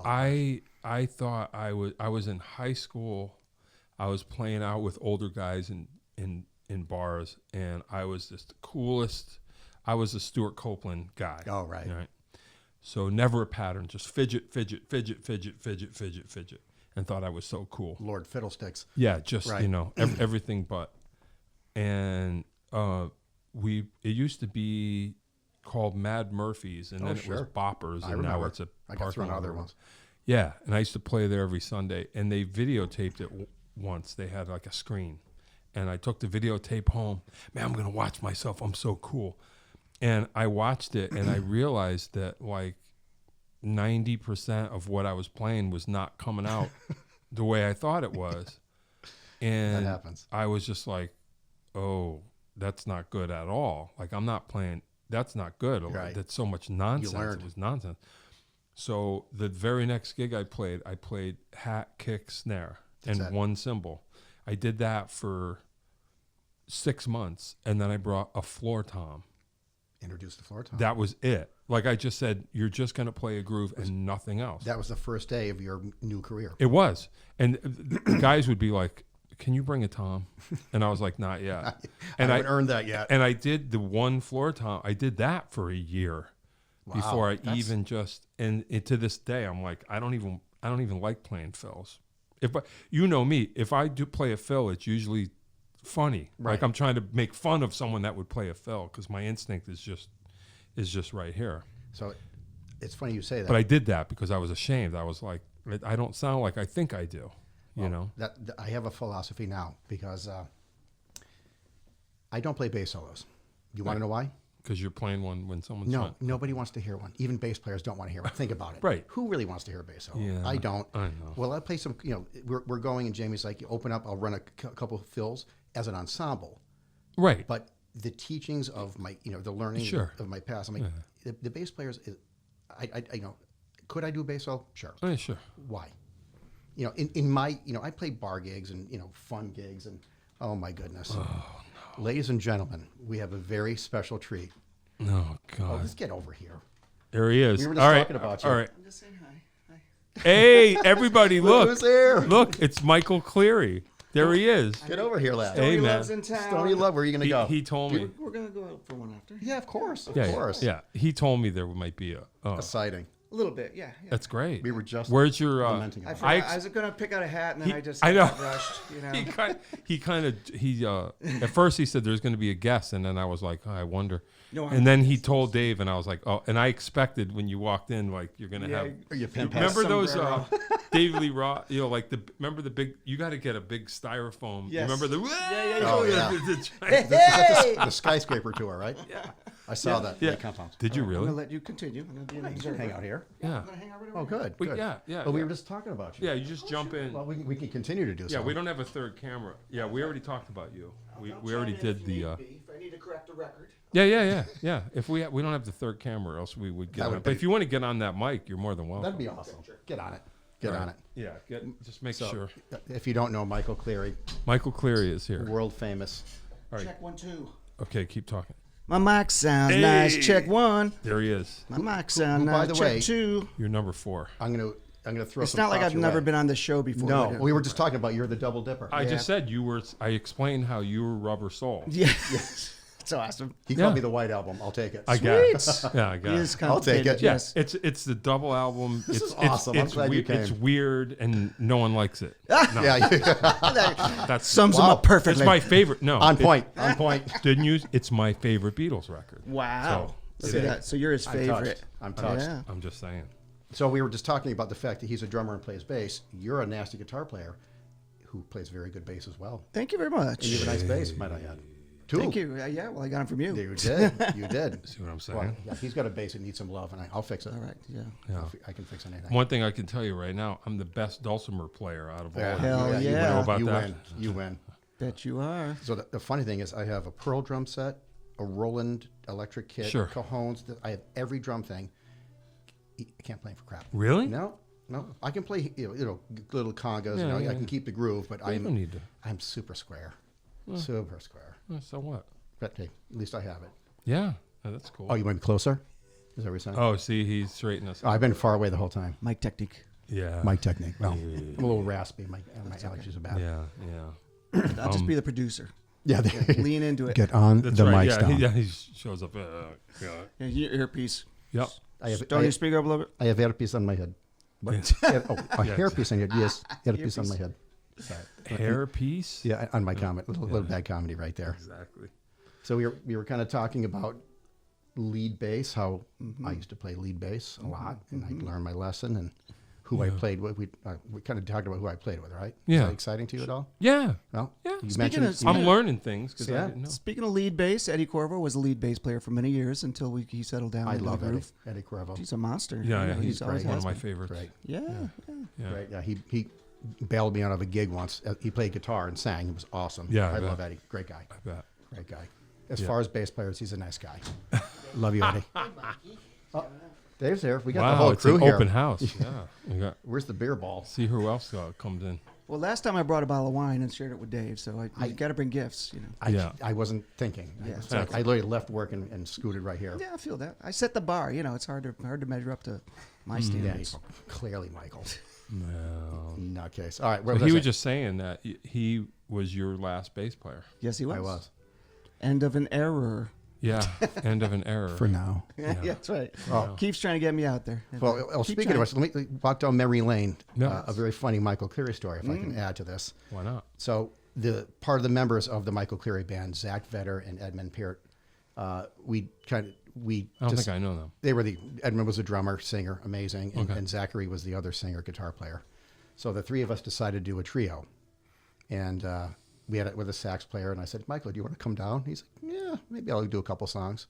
I thought I was in high school. I was playing out with older guys in bars, and I was just the coolest. I was a Stuart Copeland guy. Oh right. Right. So never a pattern, just fidget, and thought I was so cool. Lord Fiddlesticks. Yeah, just Right. Everything but. And it used to be called Mad Murphy's, and then it was sure. Boppers, I and now remember. it's a I got parking thrown lot other or ones. Yeah, and I used to play there every Sunday, and they videotaped it once. They had like a screen, and I took the videotape home. Man, I'm gonna watch myself. I'm so cool. And I watched it, and I realized that like 90% of what I was playing was not coming out the way I thought it was. And That happens. I was just like, oh, that's not good at all. Like, I'm not playing. That's not good. Right. That's so much nonsense. learned. It was nonsense. So the very next gig I played hat, kick, snare, That's and it. one cymbal. I did that for 6 months, and then I brought a floor tom. Introduced the floor tom. That was it. Like I just said, you're just going to play a groove and nothing else. That was the first day of your new career. It was. And the guys would be like, can you bring a tom? And I was like, not yet. And I haven't earned that yet. And I did the one floor tom. I did that for a year before I even just, and to this day, I'm like, I don't even like playing fills. You know me, if I do play a fill, it's usually funny. Right. Like I'm trying to make fun of someone that would play a fill because my instinct is just right here. So it's funny you say that. But I did that because I was ashamed. I was like, I don't sound like I think I do. You know, that I have a philosophy now because I don't play bass solos. You want to know why? Because you're playing one when someone's No, nobody wants to hear one. Even bass players don't want to hear one. Think about it. Right. Who really wants to hear a bass solo? Yeah, I don't. I know. Well, I play some. We're going, and Jamie's like, you open up. I'll run a couple of fills as an ensemble. right. But the teachings of my, the learning Sure. of my past. I mean, the bass players. Could I do a bass solo? Sure. Oh, yeah, sure. Why? In my, I play bar gigs and, fun gigs and, oh my goodness. Oh, no. Ladies and gentlemen, we have a very special treat. Oh, God. Let's get over here. There he is. We were just talking about you. All right. I'm just saying hi. Hey, everybody, look. Who's there? Look, it's Michael Cleary. There he is. Get over here, lad. Hey, Stony man. Love's in town. Stony Love, where are you going to go? He told me. We're gonna go out for one after. Yeah, of course. Of Yeah, course. yeah. He told me there might be A sighting. A little bit, yeah. That's great. We were just Where's your? lamenting I about forgot. I ex- I was gonna pick out a hat, and then I know. got rushed. He at first he said there's going to be a guest, and then I was like, oh, I wonder. No, and then he told Dave, and I was like, oh, and I expected when you walked in, like you're going to have. Are you pimp Remember those sombrero. David Lee Roth? Remember the big? You got to get a big styrofoam. Yes. Remember the? yeah. Oh, yeah. Hey! the skyscraper tour, right? Yeah. I saw that. Yeah. Lake Compounds. Did you I'm really? gonna let you continue. I'm gonna be an observer. Hang out here. Yeah. I'm gonna hang out right over Oh, here. good. Well, good. yeah. But we yeah. were just talking about you. Yeah, you just jump in. Well, we can continue to do so. Yeah, we don't have a third camera. Yeah, we already talked about you. We I'll already chime in did if the. need be, if I need to correct the record. Yeah. If we don't have the third camera, else we would get That on would it. But be- if you want to get on that mic, you're more than welcome. That'd be awesome. Get on it. Get Right. on it. Yeah, just make So, sure. if you don't know Michael Cleary, Michael Cleary is here. world famous. All right. Check 1 2. Okay, keep talking. My mic sounds Hey! nice. Check 1. There he is. My mic sounds who, by nice. the Check way, 2. You're number 4. I'm gonna throw. It's some not like props I've your never way. been on the show before. No, but, we were just talking about you're the double dipper. I Yeah. just said you were. I explained how you were Rubber Soul. Yeah. It's awesome. He Yeah. called me the White Album. I'll take it. I got it. Yeah, I got It it. is I'll take complicated, it. Yes, Yes. it's the double album. This it's, is awesome. I'm It's, glad you weird, it's came. weird, and no one likes it. No, Yeah, that's Sums them Wow. up perfectly. It's my favorite. No, on it- point. On point. Didn't use. It's my favorite Beatles record. Wow. So, Look it at is. that. So you're his favorite. I'm touched. Yeah. I'm just saying. So we were just talking about the fact that he's a drummer and plays bass. You're a nasty guitar player who plays very good bass as well. Thank you very much. And you have a nice bass, might I add. Two. Thank you. Yeah, well, I got him from you. You did. You did. See what I'm saying? Well, yeah, he's got a bass that needs some love, and I'll fix it. All right. Yeah. Yeah. I can fix anything. One thing I can tell you right now, I'm the best dulcimer player out of all. of you. Hell you yeah. win. Know about you that? win. You win. Bet you are. So the funny thing is, I have a Pearl drum set, a Roland electric kit, Sure. cajones. I have every drum thing. I can't play for crap. Really? No. I can play little congas. Yeah, yeah, I can yeah. keep the groove, but Well, you don't need to. I'm super square. Super square. So what? But hey, at least I have it. Yeah, that's cool. Oh, you went closer? Is that what you're saying? Oh, see, he's straightening us. Oh, I've been far away the whole time. Mic technique. Yeah. Mic technique. Well, I'm a little raspy. My allergies are bad. Yeah. I'll just be the producer. Yeah. Lean into it. Get on That's the right. mic Yeah, stand. he shows up. Yeah. Yeah, your earpiece. Yep. I have, Don't you speak up a little bit? I have hairpiece on my head. What? A hairpiece on your head. Yes, hairpiece on my head. Sorry. Hair piece. Yeah, on my comment. Little bad comedy right there. Exactly. So we were kind of talking about lead bass, how I used to play lead bass a lot, and I learned my lesson and who I played with. We kind of talked about who I played with, right? Yeah. Is that exciting to you at all? Yeah. Well, Yeah. you Speaking mentioned of- you I'm Yeah. learning things because I Yeah. didn't know. Speaking of lead bass, Eddie Corvo was a lead bass player for many years until he settled down. I into love the Eddie, groove. Eddie Cuervo. He's a monster. Yeah, You yeah, know, he's always great. one has of my been. favorites. Great. Yeah. Yeah. Right. Yeah. He bailed me out of a gig once. He played guitar and sang. It was awesome. Yeah, I I bet. love Eddie. Great guy. I bet. Great guy. As Yeah. far as bass players, he's a nice guy. Love you, Eddie. Oh, Dave's there. We got the Wow, whole it's crew an here. open house. Yeah. We got, Where's the beer ball? see who else comes in. Well, last time I brought a bottle of wine and shared it with Dave, so I got to bring gifts. You know. I wasn't thinking. Yeah. I literally left work and scooted right here. Yeah, I feel that. I set the bar. You know, it's hard to measure up to my standards. Clearly, Michael. No. Nutcase. All right. Where But was he I? was just saying that he was your last bass player. Yes, he was. I was. End of an error. Yeah. End of an era. For now. Yeah, that's right. Oh. Keeps trying to get me out there. Well, Keep speaking of trying. which, let me walk down memory lane. Yeah. A very funny Michael Cleary story, if I can add to this. Why not? So the part of the members of the Michael Cleary band, Zach Vetter and Edmund Peart, I don't think I know them. They were Edmund was a drummer, singer, amazing, and, Okay. and Zachary was the other singer, guitar player. So the three of us decided to do a trio, and we had it with a sax player. And I said, Michael, do you want to come down? He's like, yeah, maybe I'll do a couple songs.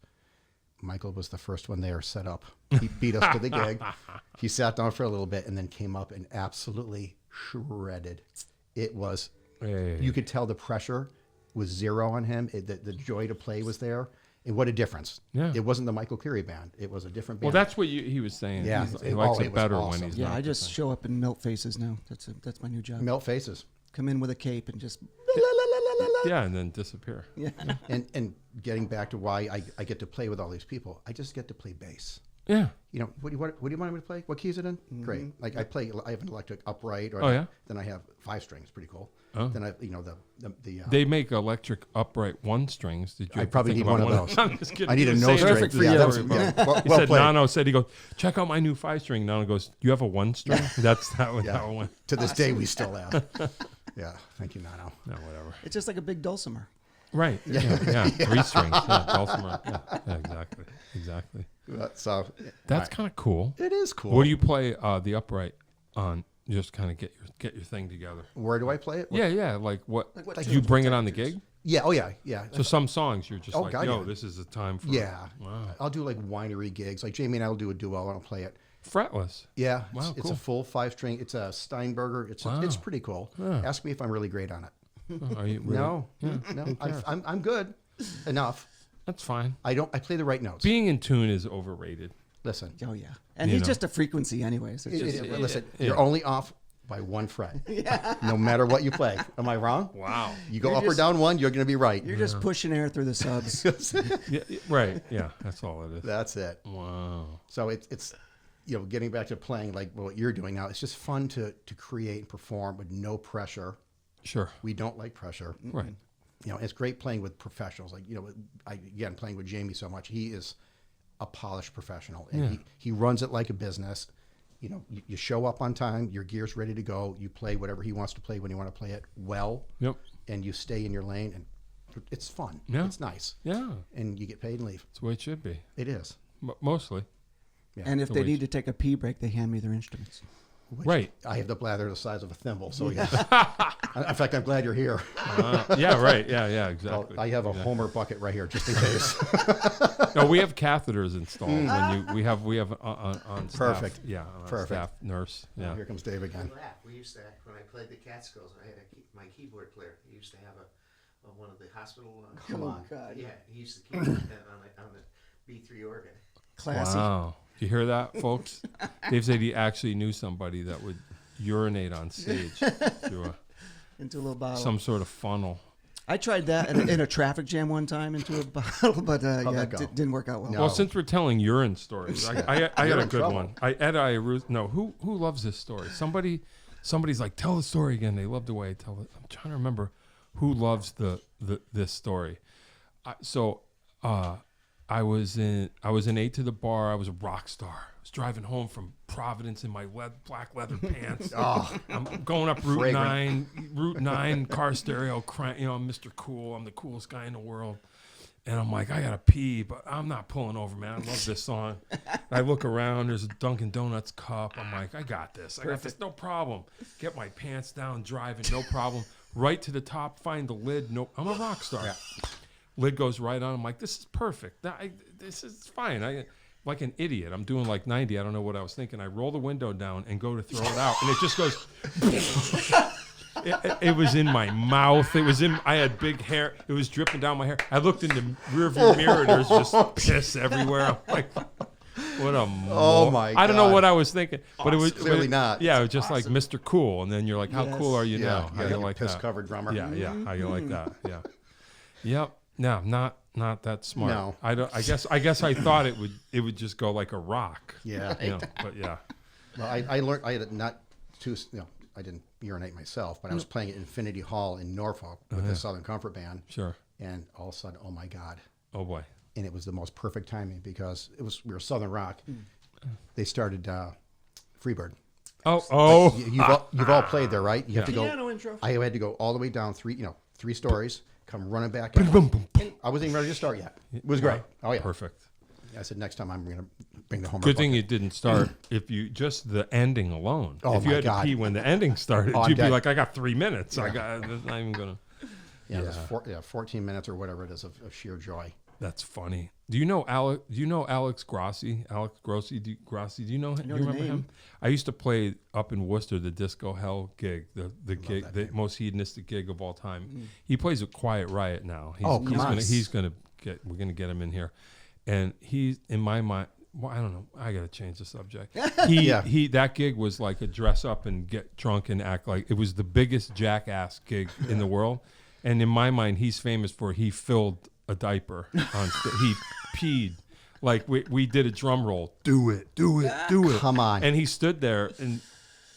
Michael was the first one there set up. He beat us to the gig. He sat down for a little bit and then came up and absolutely shredded. It was, Hey. you could tell the pressure was zero on him. The joy to play was there. And what a difference. Yeah. It wasn't the Michael Cleary band. It was a different band. Well, that's what he was saying. Yeah. He likes it it was better awesome. when he's Yeah, not. I just show up in melt faces now. That's my new job. Melt faces. Come in with a cape and just. Yeah, and then disappear. Yeah. And getting back to why I get to play with all these people, I just get to play bass. Yeah. You know, what do you want me to play? What key is it in? Great. Like I have an electric upright, or Oh, yeah? then I have 5 strings, pretty cool. Oh. Then I, the They make electric upright 1 strings. Did you? I ever probably think need about one of those. I'm just kidding. I need He a was no saying string. Perfect for Yeah, you. that's Well, he well said, played. Nano said, he goes, check out my new 5-string. Nano goes, you have a 1-string? That's that one. Yeah. That one. To this day, we still have. Yeah, thank you, Nano. No, whatever. It's just like a big dulcimer. Right. Yeah. 3 strings. Yeah, dulcimer. Yeah, exactly. So That's kind of cool. it is cool. What do you play the upright on? Just kind of get your thing together. Where do I play it? Yeah. Like what? Like what Did tunes? you bring it on the gig? Yeah. Oh yeah. Yeah. So some songs you're just Oh, like, God, yo, yeah. this is the time for. Yeah. Wow. I'll do like winery gigs. Like Jamie and I will do a duo. I'll play it. Fretless. Yeah. Wow, It's cool. a full 5-string. It's a Steinberger. It's Wow. it's pretty cool. Yeah. Ask me if I'm really great on it. Oh, are you really? No. No. cares? I'm good enough. That's fine. I play the right notes. Being in tune is overrated. Listen. Oh yeah, and You he's know. just a frequency anyways. It's just, Listen. yeah. You're only off by 1 fret. No matter what you play. Am I wrong? Wow. You go You're up or just- down 1, you're going to be right. you're just pushing air through the subs. Yeah, right. Yeah, that's all it is. That's it. Wow. So it's getting back to playing like what you're doing now. It's just fun to create and perform with no pressure. Sure. We don't like pressure. Right. It's great playing with professionals. Like again playing with Jamie so much. He is a polished professional, and Yeah. he runs it like a business. You show up on time. Your gear's ready to go. You play whatever he wants to play when you want to play it well, Yep. and you stay in your lane. And it's fun. Yeah. It's nice, Yeah. and you get paid and leave. That's the way it should be. It is. Mostly. Yeah. And if The they way- need to take a pee break, they hand me their instruments. Right. I have the bladder the size of a thimble, so yes. In fact, I'm glad you're here. Yeah. Right. Yeah. Exactly. I have a Exactly. Homer bucket right here, just in case. No, we have catheters installed. When we have on staff. Perfect. Yeah. On our Perfect. Staff nurse. Yeah. Here comes Dave again. Laugh. We used to, when I played the Catskills, I had my keyboard player. He used to have one of the hospital. Come on. God. Yeah, he used to keep it on a B3 organ. Classy. Wow. You hear that, folks? Dave said he actually knew somebody that would urinate on stage through Into a little bottle. some sort of funnel. I tried that in a traffic jam one time into a bottle, but that go? didn't work out well. No. Well, since we're telling urine stories, I got You're a in good trouble. one. Who loves this story? Somebody's like, tell the story again. They love the way I tell it. I'm trying to remember who loves this story. I was in 8 to the bar. I was a rock star. I was driving home from Providence in my black leather pants. I'm going up Route Fragrant. 9, car stereo, crying. I'm Mr. Cool. I'm the coolest guy in the world. And I'm like, I gotta pee, but I'm not pulling over, man. I love this song. I look around. There's a Dunkin' Donuts cup. I'm like, I got this. No problem. Get my pants down, driving, no problem. Right to the top, find the lid. No, I'm a rock star. Lid goes right on. I'm like, this is perfect. This is fine. Like an idiot. I'm doing like 90. I don't know what I was thinking. I roll the window down and go to throw it out, and it just goes. It was in my mouth. I had big hair. It was dripping down my hair. I looked in the rearview mirror. There's just piss everywhere. I'm like, What a Oh, my I don't know God. what I was thinking, but it was Clearly not. Yeah, it was just like Mr. Cool, and then you're like, how Yes. cool are you now? How Yeah, you like that? piss-covered drummer. Yeah, yeah. How you like that? Yeah. Yep. No, not that smart. No. I don't. I guess I thought it would just go like a rock. Yeah. You know, but yeah. Well, I learned, I had not too, I didn't urinate myself, but I was playing at Infinity Hall in Norfolk with the Southern Comfort Band. Sure. And all of a sudden, oh my God. Oh boy. And it was the most perfect timing because we were Southern Rock. They started Freebird. Oh. You've all played there, right? You have to go. Piano intro. I had to go all the way down three stories, come running back. And I wasn't even ready to start yet. It was great. Oh yeah. Perfect. I said next time I'm going to bring the homework. Good thing book. you didn't start. If you just the ending alone. Oh, if you my had God. to pee when the ending started, Oh, I'm you'd be dead. like, I got 3 minutes. I got. That's not even gonna. Yeah, it was 14 minutes or whatever it is of sheer joy. That's funny. Do you know Alex Grossi? Alex Grossi? Do you know him? know Do you the remember name. him? I used to play up in Worcester, the Disco Hell gig, the gig, the most hedonistic gig of all time. He plays with Quiet Riot now. Oh, come on. We're gonna get him in here, and he's in my mind. Well, I don't know. I gotta change the subject. That gig was like a dress up and get drunk and act like it was the biggest jackass gig in the world. And in my mind, he's famous for he filled a diaper on stage. He peed. Like we did a drum roll. Do it. Come on. And he stood there and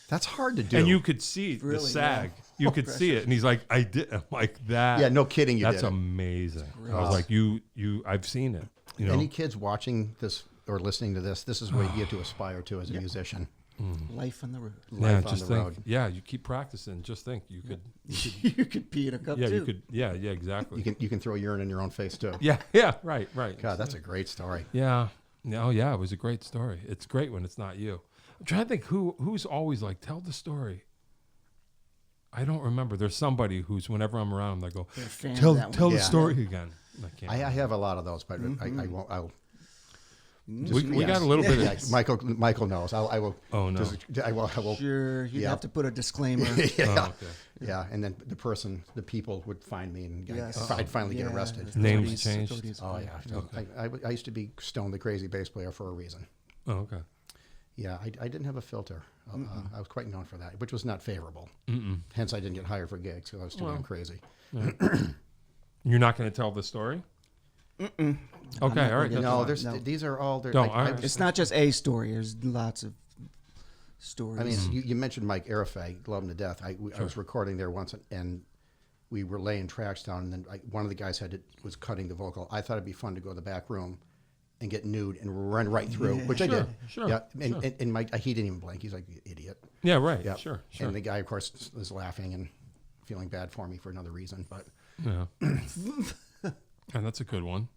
That's hard to do. and you could see the Really, sag. yeah. You could see it. And he's like, I did. I'm like that. Yeah, no kidding. You That's did it. amazing. I was like, you. I've seen it. You know. Any kids watching this or listening to this, this is what you get to aspire to as a musician. Life on the road. Yeah, Life on just the think. road. Yeah, you keep practicing. Just think. You could. You could pee in a cup Yeah, too. you could. Yeah, exactly. You can throw urine in your own face too. Yeah, right. God, that's a great story. Yeah. Oh, yeah. It was a great story. It's great when it's not you. I'm trying to think who's always like, tell the story. I don't remember. There's somebody who's whenever I'm around, they go, They're a fan of tell that the one. story again. I can't. I have a lot of those, but I won't. I'll. we got a little bit of. Yes, Michael knows. I will. Oh, no. I will. Sure, you'd Yeah. have to put a disclaimer. Yeah. Oh, okay. Yeah, and then the people would find me, and Yes. I'd finally get Yeah, arrested. the Names authorities- changed? authorities- Oh yeah, I used to be Stone the Crazy bass player for a reason. Oh, okay. Yeah, I didn't have a filter. I was quite known for that, which was not favorable. Hence, I didn't get hired for gigs because I was too damn crazy. You're not going to tell the story? Okay, all right. Yeah, No, no. these are all. Don't, all right. It's not just a story. There's lots of stories. I mean, you mentioned Mike Arafat, love him to death. I was recording there once, and we were laying tracks down, and then one of the guys was cutting the vocal. I thought it'd be fun to go to the back room and get nude and run right through, which I did. Sure, Yeah, sure. and Mike, he didn't even blink. He's like, "You idiot." Yeah, right. Yeah, Sure. And the guy, of course, was laughing and feeling bad for me for another reason, but. Yeah. And that's a good one.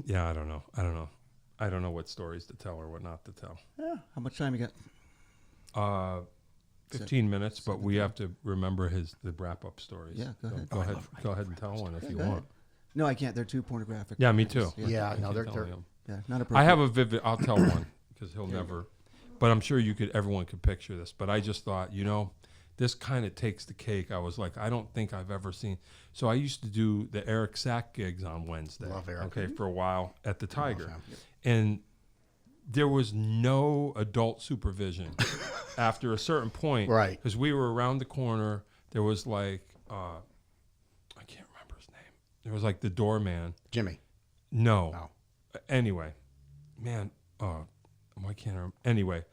Yeah, I don't know. I don't know what stories to tell or what not to tell. Yeah, how much time you got? 15 minutes, but we have to remember the wrap-up stories. Yeah, go ahead. Go ahead and tell one if you go ahead. want. No, I can't. They're too pornographic. Yeah, me too. Yeah, I no, can't they're tell you. Yeah, not appropriate. I have a vivid. I'll tell one because he'll never. But I'm sure everyone could picture this. But I just thought, this kind of takes the cake. I was like, I don't think I've ever seen. So I used to do the Eric Sack gigs on Wednesday. Love Eric. Okay, for a while at the Tiger, him. and there was no adult supervision after a certain point, Right. Because we were around the corner. There was like, I can't remember his name. There was like the doorman. Jimmy. No. Oh. Anyway, man, why can't I remember? Anyway,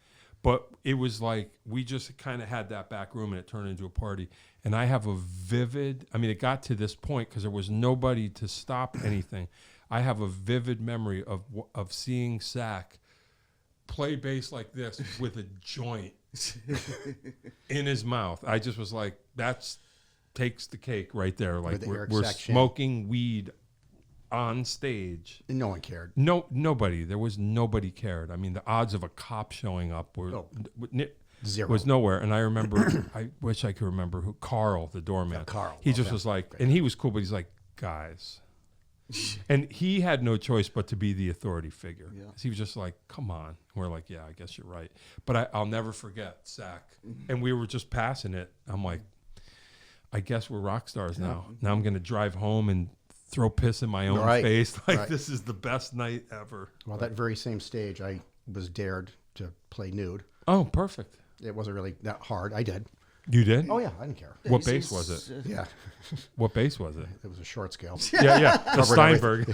but it was like we just kind of had that back room and it turned into a party. And I have a vivid, it got to this point because there was nobody to stop anything. I have a vivid memory of seeing Sack play bass like this with a joint in his mouth. I just was like, takes the cake right there. Like With the Eric we're Sack chin. smoking weed on stage. No one cared. Nobody. There was nobody cared. The odds of a cop showing up were Zero. was nowhere. And I remember, I wish I could remember who Carl, the doorman. Yeah, Carl. He Oh, just yeah. was like, and he was cool, but he's like, guys. And he had no choice but to be the authority figure. Yeah. He was just like, come on. And we're like, yeah, I guess you're right. But I'll never forget Sack. And we were just passing it. I'm like, I guess we're rock stars now. Now I'm going to drive home and throw piss in my own Right, face. Like, right. this is the best night ever. Well, that very same stage, I was dared to play nude. Oh, perfect. It wasn't really that hard. I did. You did? Oh, yeah, I didn't care. What He bass seems, was it? Yeah, What bass was it? it was a short scale. Yeah. The Covered Steinberg.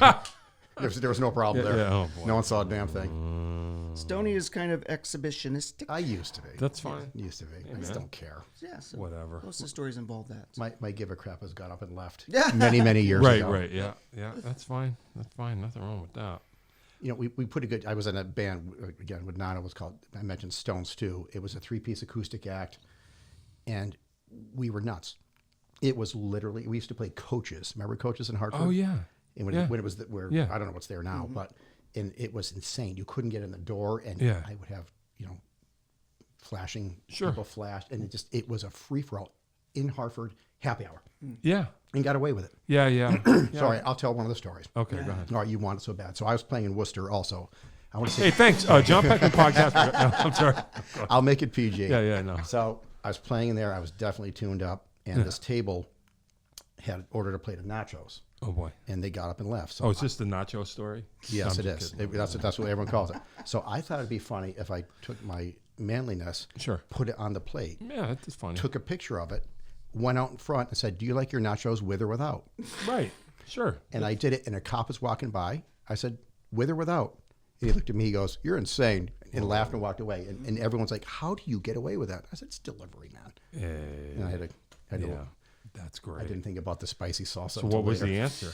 There was no problem there. Yeah, oh, boy. No one saw a damn thing. Stoney is kind of exhibitionistic. I used to be. That's fine. Used to be. I just man. don't care. Yeah, so Whatever. most of the stories involve that. My give a crap has got up and left Yeah. many years Right, ago. right. Yeah. That's fine. That's fine. Nothing wrong with that. You know, we put a good. I was in a band again with Nana. It was called. I mentioned Stone Stew. It was a 3-piece acoustic act, and we were nuts. It was literally. We used to play Coaches. Remember Coaches in Hartford? Oh, yeah. And when, Yeah. when it was where Yeah. I don't know what's there now, but and it was insane. You couldn't get in the door, and Yeah. I would have flashing. Sure. People flashed, and it was a free for all in Hartford happy hour, Yeah. and got away with it. Yeah. Yeah. Sorry, I'll tell one of the stories. Okay, go ahead. All right, you want it so bad. So I was playing in Worcester also. I want to Hey, say thanks. John Peckman podcast. No, I'm sorry. I'll make it PG. Yeah, no. So I was playing in there. I was definitely tuned up, and this table had ordered a plate of nachos, Oh, boy. and they got up and left. So Oh, is this the nacho story? yes, I'm it just is. kidding. That's what everyone calls it. So I thought it'd be funny if I took my manliness, Sure. put it on the plate, Yeah, that's funny. took a picture of it, went out in front and said, "Do you like your nachos with or without?" Right. Sure. And I did it, and a cop was walking by. I said, "With or without?" And he looked at me. He goes, "You're insane," and laughed and walked away. And everyone's like, "How do you get away with that?" I said, "It's delivery, man." And I had to. Yeah. That's great. I didn't think about the spicy salsa. So what was the answer?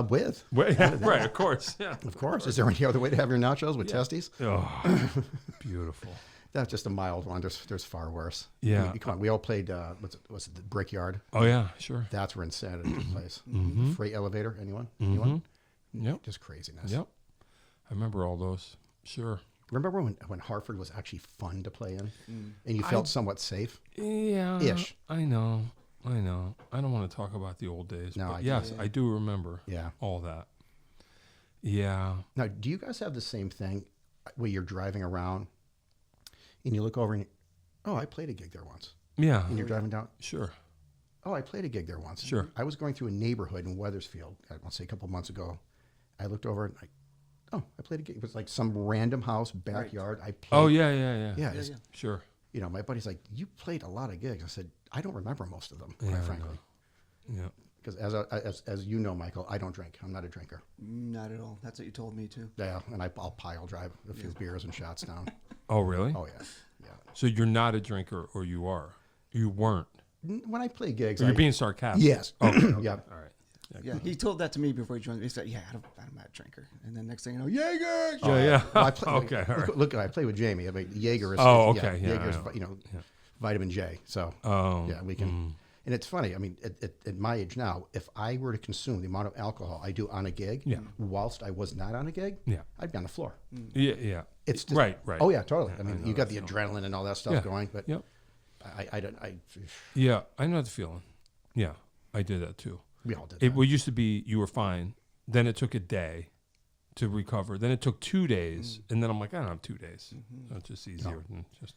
With? Well, yeah, right, of course. Yeah. Of course. Is there any other way to have your nachos with testes? Oh, beautiful. That's just a mild one. There's far worse. Yeah. I mean, come on. We all played. What's it? The Brickyard. Oh, yeah, sure. That's where insanity took place. Mm-hmm. Freight elevator. Anyone? Anyone? Yep. Just craziness. Yep. I remember all those. Sure. Remember when Hartford was actually fun to play in, and you felt somewhat safe? Yeah. Ish. I know. I don't want to talk about the old days. No, but I yes, I do remember Yeah. all that. Yeah. Now, do you guys have the same thing where you're driving around and you look over and I played a gig there once. Yeah. And you're driving down. Sure. Oh, I played a gig there once. Sure. I was going through a neighborhood in Weathersfield, I'll say a couple months ago. I looked over and I played a gig. It was like some random house, backyard. I played. Oh, yeah. Yeah. It's, Sure. You know, my buddy's like, "You played a lot of gigs." I said, "I don't remember most of them, Yeah, quite I frankly." Yeah. Because as you know, Michael, I don't drink. I'm not a drinker. Not at all. That's what you told me too. Yeah, and I'll pile drive a few beers and shots down. Oh, really? Oh, yeah. Yeah. So you're not a drinker, or you are? You weren't? When I play gigs, You're being sarcastic. yes. Okay. Yeah. All right. Yeah, he told that to me before he joined me. He said, "Yeah, I'm not a drinker." And then next thing you know, Jaeger. Yeah. Well, I play, Okay, all right. Look, I play with Jamie. I mean, Jaeger is. Oh, okay, yeah, Jaeger's, I know. vitamin J. So Oh. yeah, we can. And it's funny. I mean, at my age now, if I were to consume the amount of alcohol I do on a gig, Yeah. whilst I was not on a gig, Yeah. I'd be on the floor. Yeah. It's just, Right. Oh yeah, totally. Yeah, I mean, I know you got that the feeling. adrenaline and all that stuff Yeah. going, but Yep. I don't. Yeah. I know the feeling. Yeah. I did that too. We all did. It That. used to be you were fine. Then it took a day to recover. Then it took 2 days. And then I'm like, I don't have 2 days. That's just easier than just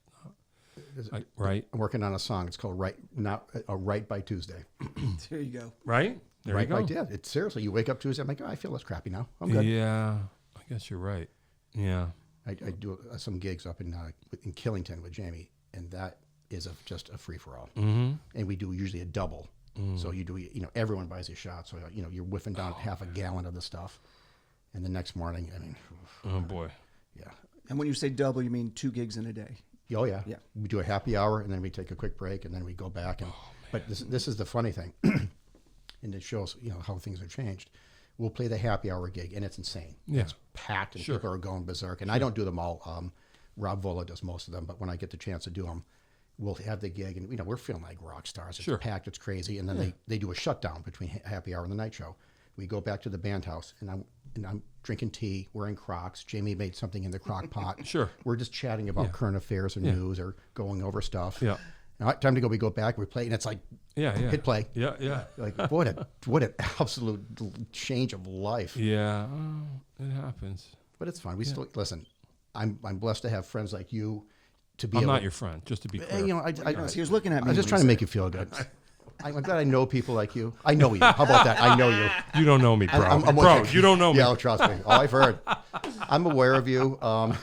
right? I'm working on a song. It's called Right by Tuesday. There you go. Right? There Right you go. by yeah. It's seriously. You wake up Tuesday. I'm like, I feel less crappy now. I'm good. Yeah. I guess you're right. Yeah. I do some gigs up in Killington with Jamie, and that is just a free for all. Mm-hmm. And we do usually a double. So you do, everyone buys a shot. So you're whiffing down half a gallon of the stuff, and the next morning, I mean, Oh, boy. yeah, And when you say double, you mean 2 gigs in a day. oh yeah, Yeah. We do a happy hour, and then we take a quick break, and then we go back. And but this is the funny thing, and it shows how things have changed. We'll play the happy hour gig, and it's insane. Yeah. It's packed, and Sure. people are going berserk. And I don't do them all. Rob Vola does most of them, but when I get the chance to do them, we'll have the gig, and we're feeling like rock stars. It's Sure. packed, it's crazy, and then they do a shutdown between happy hour and the night show. We go back to the band house, and I'm drinking tea, wearing Crocs. Jamie made something in the crock pot. Sure. We're just chatting about current affairs or news or going over stuff. Yeah. All right, time to go. We go back, we play, and it's like Yeah. hit play. Yeah. Like what an absolute change of life. Yeah. Oh, it happens. But it's fine. We still listen. I'm blessed to have friends like you. To be I'm able, not your friend, just to be clear. I He was looking at I me. was just when trying he to make you feel good. I'm glad I know people like you. I know you. How about that? I know you. You don't know me, bro. I'm Bro, you don't know me. Yeah, trust me. Oh, I've heard. I'm aware of you. I'm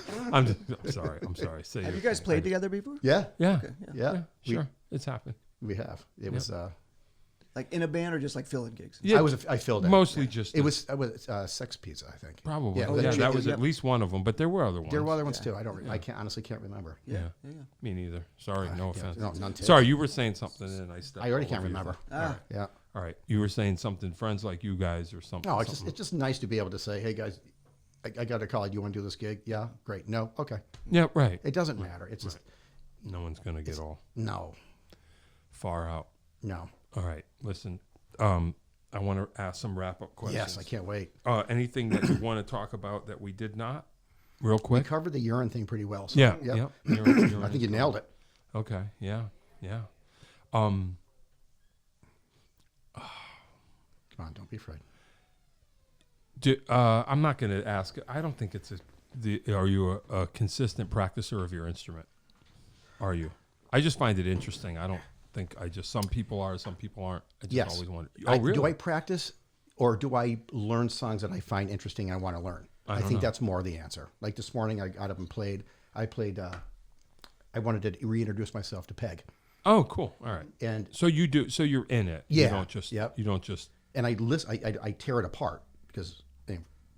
sorry. I'm sorry. Say Have your you guys thing. played together before? Yeah. Yeah. Yeah. Sure. It's happened. We have. It was. Like in a band or just like fill-in gigs? Yeah. I filled it. Mostly just. It was Sex Pizza, I think. Probably. Yeah, Yeah, that was Yep. at least one of them, but there were other ones. There were other ones too. I can't honestly can't remember. Yeah. Me neither. Sorry. No offense. No, none. Sorry, you were saying something and I stepped I already all can't over you. remember. Yeah. All right. You were saying something, friends like you guys or something. No, it's just nice to be able to say, hey guys, I got a call. Do you want to do this gig? Yeah, great. No, okay. Yeah, right. It doesn't matter. It's just No one's going to get all no, far out. no. All right. Listen, I want to ask some wrap-up questions. Yes, I can't wait. Anything that you want to talk about that we did not? Real We quick? covered the urine thing pretty well. So, Yeah. yep. You're I think you nailed it. Okay. Yeah. Come on, don't be afraid. I'm not going to ask. I don't think it's are you a consistent practicer of your instrument? Are you? I just find it interesting. I don't think some people are, some people aren't. I just Yes. always wonder. Oh, really? Do I practice or do I learn songs that I find interesting and I want to learn? I think that's more the answer. Like this morning, I got up and played. I wanted to reintroduce myself to Peg. Oh, cool. All right. And So you do. So you're in it. Yeah. You don't just. Yep. You don't just. and I listen. I tear it apart because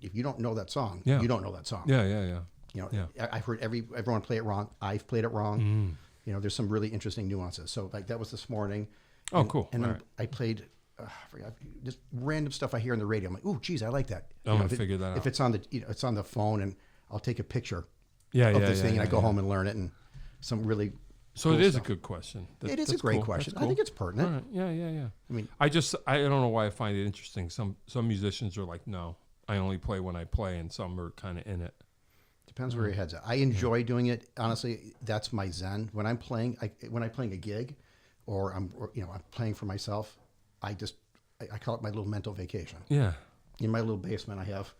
if you don't know that song, Yeah. you don't know that song. Yeah. Yeah. Yeah. You know, Yeah. I've heard everyone play it wrong. I've played it wrong. You know, there's some really interesting nuances. So like that was this morning. Oh, and, cool. And All then right. I played, I forgot, just random stuff I hear on the radio. I'm like, oh, geez, I like that. I'm gonna figure that out. If it's on the, it's on the phone, and I'll take a picture Yeah. of Yeah. this yeah, thing, yeah, and I go yeah. home and learn it, and some really. So cool it is stuff. a good question. It is a That's great cool. question. That's I think cool. it's pertinent. All right. Yeah. Yeah. Yeah. I mean, I don't know why I find it interesting. Some musicians are like, no, I only play when I play, and some are kind of in it. depends where your head's at. I enjoy doing it. Honestly, that's my zen. When I'm playing, when I'm playing a gig, or I'm playing for myself, I call it my little mental vacation. Yeah. In my little basement, I have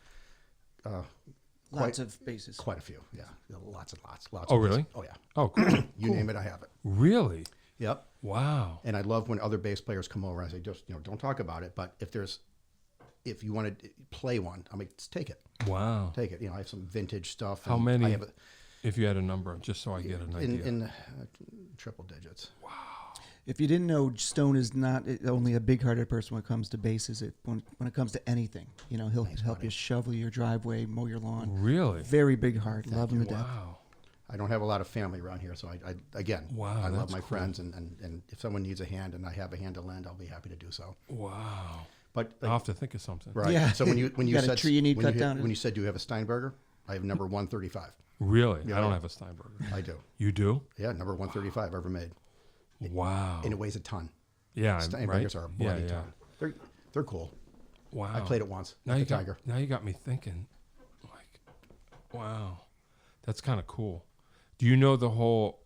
Lots of bases. quite a few. Yeah, lots and lots. Oh, of really? bass. Oh yeah. Oh, cool. You name it, I have it. Really? Yep. Wow. And I love when other bass players come over. I say, just don't talk about it. But if you want to play one, I'm like, just take it. Wow. Take it. I have some vintage stuff. How and many? I have If you had a number, just so I get an idea. in triple digits. If you didn't know, Stone is not only a big-hearted person when it comes to basses. When it comes to anything, he'll help you shovel your driveway, mow your lawn. Really? Very big heart. Love him to death. Wow. I don't have a lot of family around here, so I Wow, I love that's my cool. friends, and if someone needs a hand and I have a hand to lend, I'll be happy to do so. Wow. But I'll have to think of something. right, Yeah. so when you You got a said tree you need when cut you, down? when you said do you have a Steinberger, I have number 135. Really? Yeah, I don't yeah. have a Steinberger. I do. You do? Yeah, number 135 ever made, Wow. and it weighs a ton. Yeah. Steinbergers right? are a bloody yeah, yeah. ton. They're cool. Wow. I played it once. Now at you the got Tiger. now you got me thinking. Like, wow, that's kind of cool. Do you know the whole?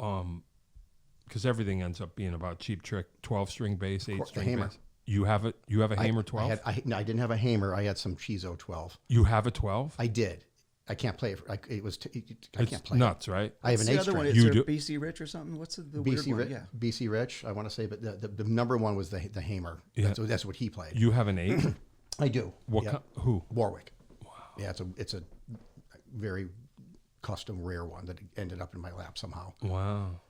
Because everything ends up being about Cheap Trick 12-string bass, 8-string Hammer. bass. You have it. You have a Hammer 12. No, I didn't have a Hammer. I had some Chizo 12. You have a 12. I did. I can't play it. I It's can't play nuts, right? it. I have What's an the other one? 8-string. Is You there do- BC Rich or something? What's the weird BC one? Rich, Yeah. BC Rich, I want to say, but the number one was the Hammer. Yeah. That's what he played. You have an 8. I do. What? Yeah. Who? Warwick. Wow. Yeah, it's a very custom rare one that ended up in my lap somehow. Wow.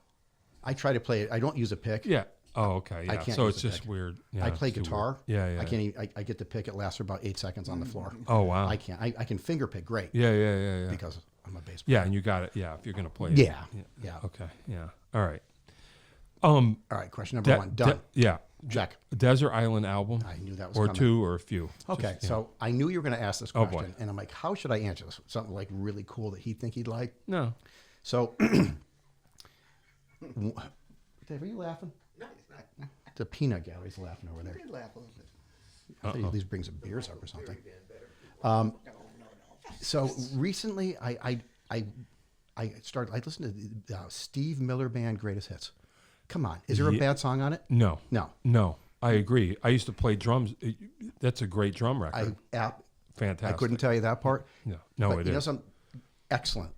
I try to play it. I don't use a pick. Yeah. Oh, okay. Yeah. I can't So use it's the just pick. weird. Yeah, I play it's too guitar. weird. Yeah, yeah. I can't even, I get the pick. It lasts for about 8 seconds on the floor. Oh, wow. I can't. I can finger pick great Yeah, yeah, yeah, yeah. because I'm a bass player. Yeah, and you got it. Yeah, if you're gonna play it. Yeah. Yeah. Okay. Yeah. All right. All right, question number one. Done. Yeah. Check. Desert Island album. I knew that was or coming. 2 or a few. Okay, Just, yeah. so I knew you were going to ask this Oh, question, boy. and I'm like, how should I answer this? Something like really cool that he'd think he'd like. No. So, Dave, are you laughing? No, he's not. The peanut gallery's laughing over there. Laugh a little bit. I thought he'd at least bring some beers up or something. Better. So recently, I listened to the Steve Miller Band Greatest Hits. Come on, is there a Yeah. bad song on it? No. No. No. I agree. I used to play drums. That's a great drum I record. Fantastic. couldn't tell you that part. No. No, but it you know is. some excellent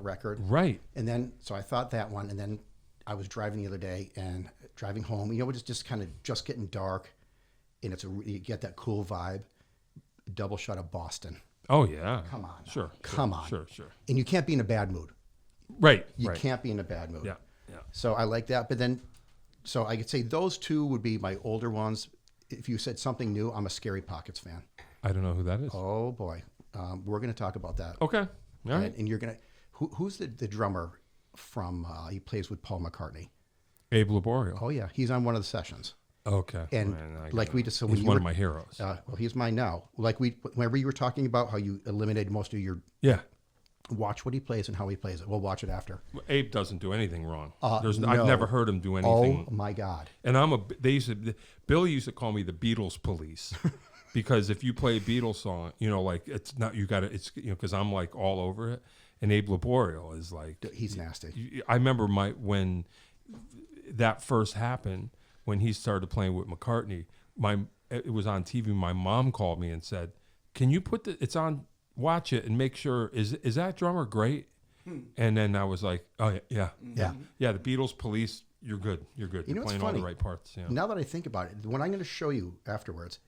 record. Right. And then, so I thought that one, and then I was driving the other day, and driving home. It's just kind of just getting dark, and you get that cool vibe. Double shot of Boston. Oh yeah. Come on. Now. Sure. Come on. Sure. And you can't be in a bad mood. Right. You right. can't be in a bad mood. Yeah. Yeah. So I like that. But then, so I could say those two would be my older ones. If you said something new, I'm a Scary Pockets fan. I don't know who that is. Oh boy, we're going to talk about that. Okay. All right. And you're gonna. Who's the drummer from? He plays with Paul McCartney. Abe Laborio. Oh yeah, he's on one of the sessions. Okay. And Man, like we just, so he's when you one were, of my heroes. well, he's mine now. Like whenever you were talking about how you eliminated most of your, Yeah. watch what he plays and how he plays it. We'll watch it after. Abe doesn't do anything wrong. No. I've never heard him do anything. Oh my God. And Billy used to call me the Beatles police because if you play a Beatles song, like it's not, it's, because I'm like all over it. And Abe Laborio is like, He's nasty. I remember when that first happened, when he started playing with McCartney, it was on TV. My mom called me and said, "Can you put it's on? Watch it and make sure is that drummer great?" And then I was like, "Oh yeah, yeah." The Beatles, Police, you're good. You're good. You're what's playing all funny? the right parts. Yeah. Now that I think about it, what I'm going to show you afterwards,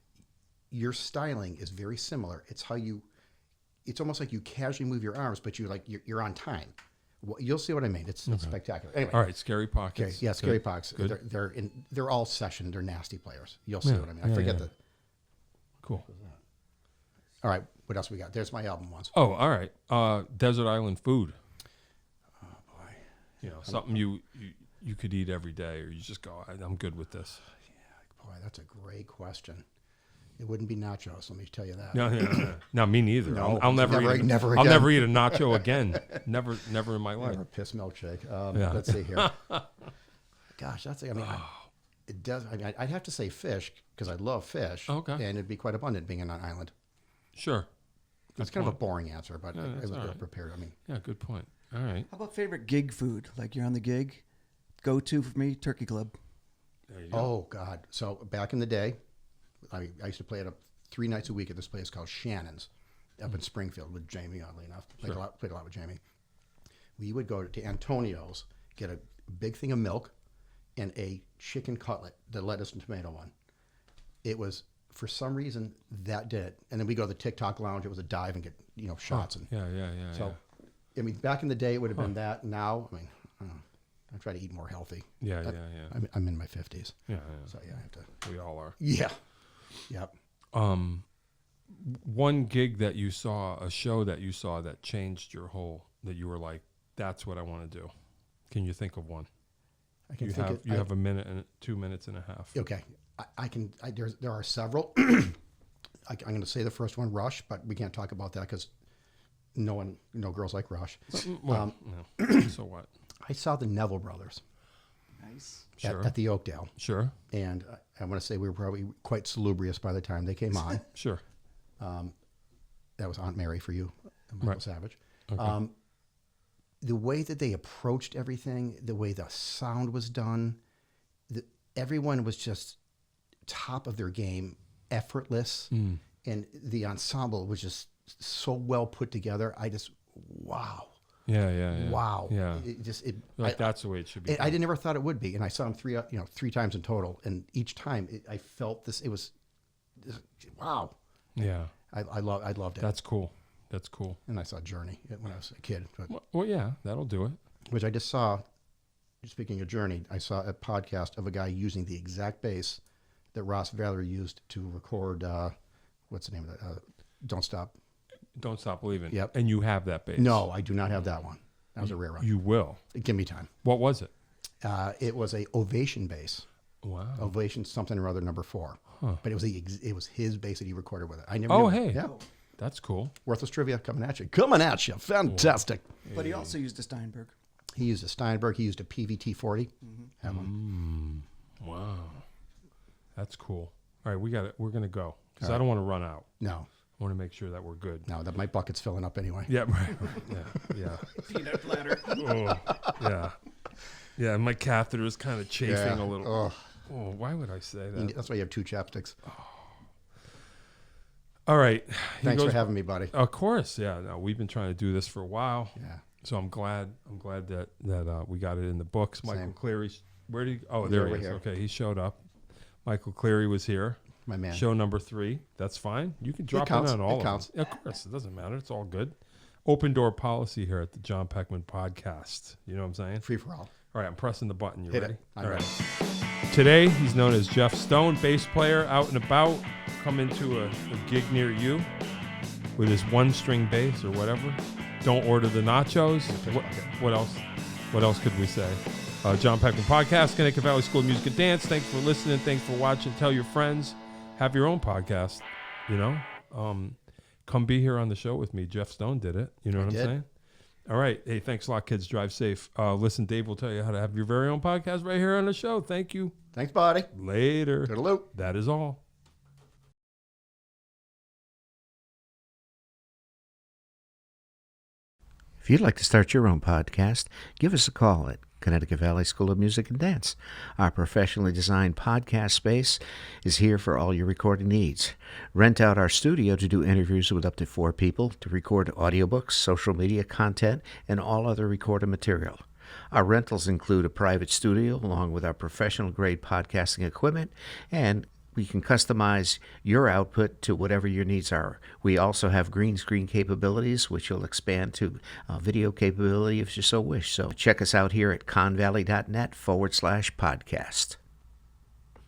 your styling is very similar. It's it's almost like you casually move your arms, but you're on time. You'll see what I mean. It's spectacular. Anyway. All right, Scary Pockets. Okay, yeah, Scary Pockets. Good. They're all session. They're nasty players. You'll see what I mean. I forget the. Cool. All right, what else we got? There's my album ones. Oh, all right. Desert Island Food. Oh boy. Something you could eat every day, or you just go, I'm good with this. Boy, that's a great question. It wouldn't be nachos. Let me tell you that. No, me neither. No, I'll never never eat. again. I'll never eat a nacho again. Never in my life. Or a piss milkshake. Yeah. Let's see here. Gosh, it does. I'd have to say fish because I love fish. Okay. And it'd be quite abundant being on an island. Sure. That's kind of a boring answer, but I was all right. prepared. Yeah, good point. All right. How about favorite gig food? Like you're on the gig, go to for me, Turkey Club. There you go. Oh God! So back in the day, I used to play 3 nights a week at this place called Shannon's, up in Springfield with Jamie. Oddly enough, played a lot with Jamie. We would go to Antonio's, get a big thing of milk, and a chicken cutlet, the lettuce and tomato one. It was, for some reason, that did it. And then we go to the TikTok lounge. It was a dive and get shots. And Yeah. so, I mean, back in the day, it would have been that. Now, I mean, I try to eat more healthy. Yeah. I'm in my 50s. Yeah. So yeah, I have to. We all are. Yeah. Yep. One gig that you saw, a show that you saw that changed your whole, that you were like, that's what I want to do. Can you think of one? I can You have a minute and 2 minutes and a half. Okay. There are several. I'm going to say the first one, Rush, but we can't talk about that because no girls like Rush. Well, no. So what? I saw the Neville Brothers Nice. Sure. at the Oakdale. Sure. And I want to say we were probably quite salubrious by the time they came on. Sure. That was Aunt Mary for you, Michael Right. Savage. Okay. The way that they approached everything, the way the sound was done, everyone was just top of their game, effortless, and the ensemble was just so well put together. Wow. Yeah. Wow. Yeah. That's the way it should be. I never thought it would be, and I saw them 3 times in total, and each time I felt this. It was, wow. Yeah. I loved it. That's cool. That's cool. And I saw Journey when I was a kid, Well, yeah, that'll do it. which I just saw. Speaking of Journey, I saw a podcast of a guy using the exact bass that Ross Valerie used to record. What's the name of that? Don't Stop. Don't Stop Believing. Yep. And you have that bass. No, I do not have that one. That was a rare one. You will. Give me time. What was it? It was a Ovation bass. Wow. Ovation something or other number 4. Huh. But it was his bass that he recorded with it. I never. Oh, knew hey. it. Yeah. That's cool. Worthless trivia coming at you. Coming at you. Fantastic. But he also used a Steinberg. He used a Steinberg. He used a PVT 40. That one. Wow. That's cool. All right, we're going to go because I don't want to run out. No. I want to make sure that we're good. No, my bucket's filling up anyway. Yeah, right. Yeah. Peanut platter. Oh, yeah. Yeah, my catheter is kind of chafing a little. Oh, Oh, why would I say that? that's why you have 2 chapsticks. All right. Thanks for having me, buddy. Of course, yeah. No, we've been trying to do this for a while. Yeah. So I'm glad that we got it in the books. Michael Same. Cleary's Where did he? Oh, He's there over he is. here. Okay, he showed up. Michael Cleary was here. My man. Show number 3. That's fine. You can drop in counts. on all It of counts. them. Of course, it doesn't matter. It's all good. Open door policy here at the John Peckman podcast. You know what I'm saying? Free for all. All right, I'm pressing the button. You Hit ready? it. I'm All ready. Today, he's known as Jeff Stone, bass player, out and about. Come into a gig near you with his 1-string bass or whatever. Don't order the nachos. What else? What else could we say? John Peckman Podcast, Connecticut Valley School of Music and Dance. Thanks for listening. Thanks for watching. Tell your friends. Have your own podcast. You know, come be here on the show with me. Jeff Stone did it. You know what I'm saying? All right. Hey, thanks a lot, kids. Drive safe. Listen, Dave will tell you how to have your very own podcast right here on the show. Thank you. Thanks, buddy. Later. Toodaloo. That is all. If you'd like to start your own podcast, give us a call at Connecticut Valley School of Music and Dance. Our professionally designed podcast space is here for all your recording needs. Rent out our studio to do interviews with up to 4 people, to record audiobooks, social media content, and all other recorded material. Our rentals include a private studio along with our professional-grade podcasting equipment, and we can customize your output to whatever your needs are. We also have green screen capabilities, which will expand to video capability if you so wish. So check us out here at convalley.net/podcast.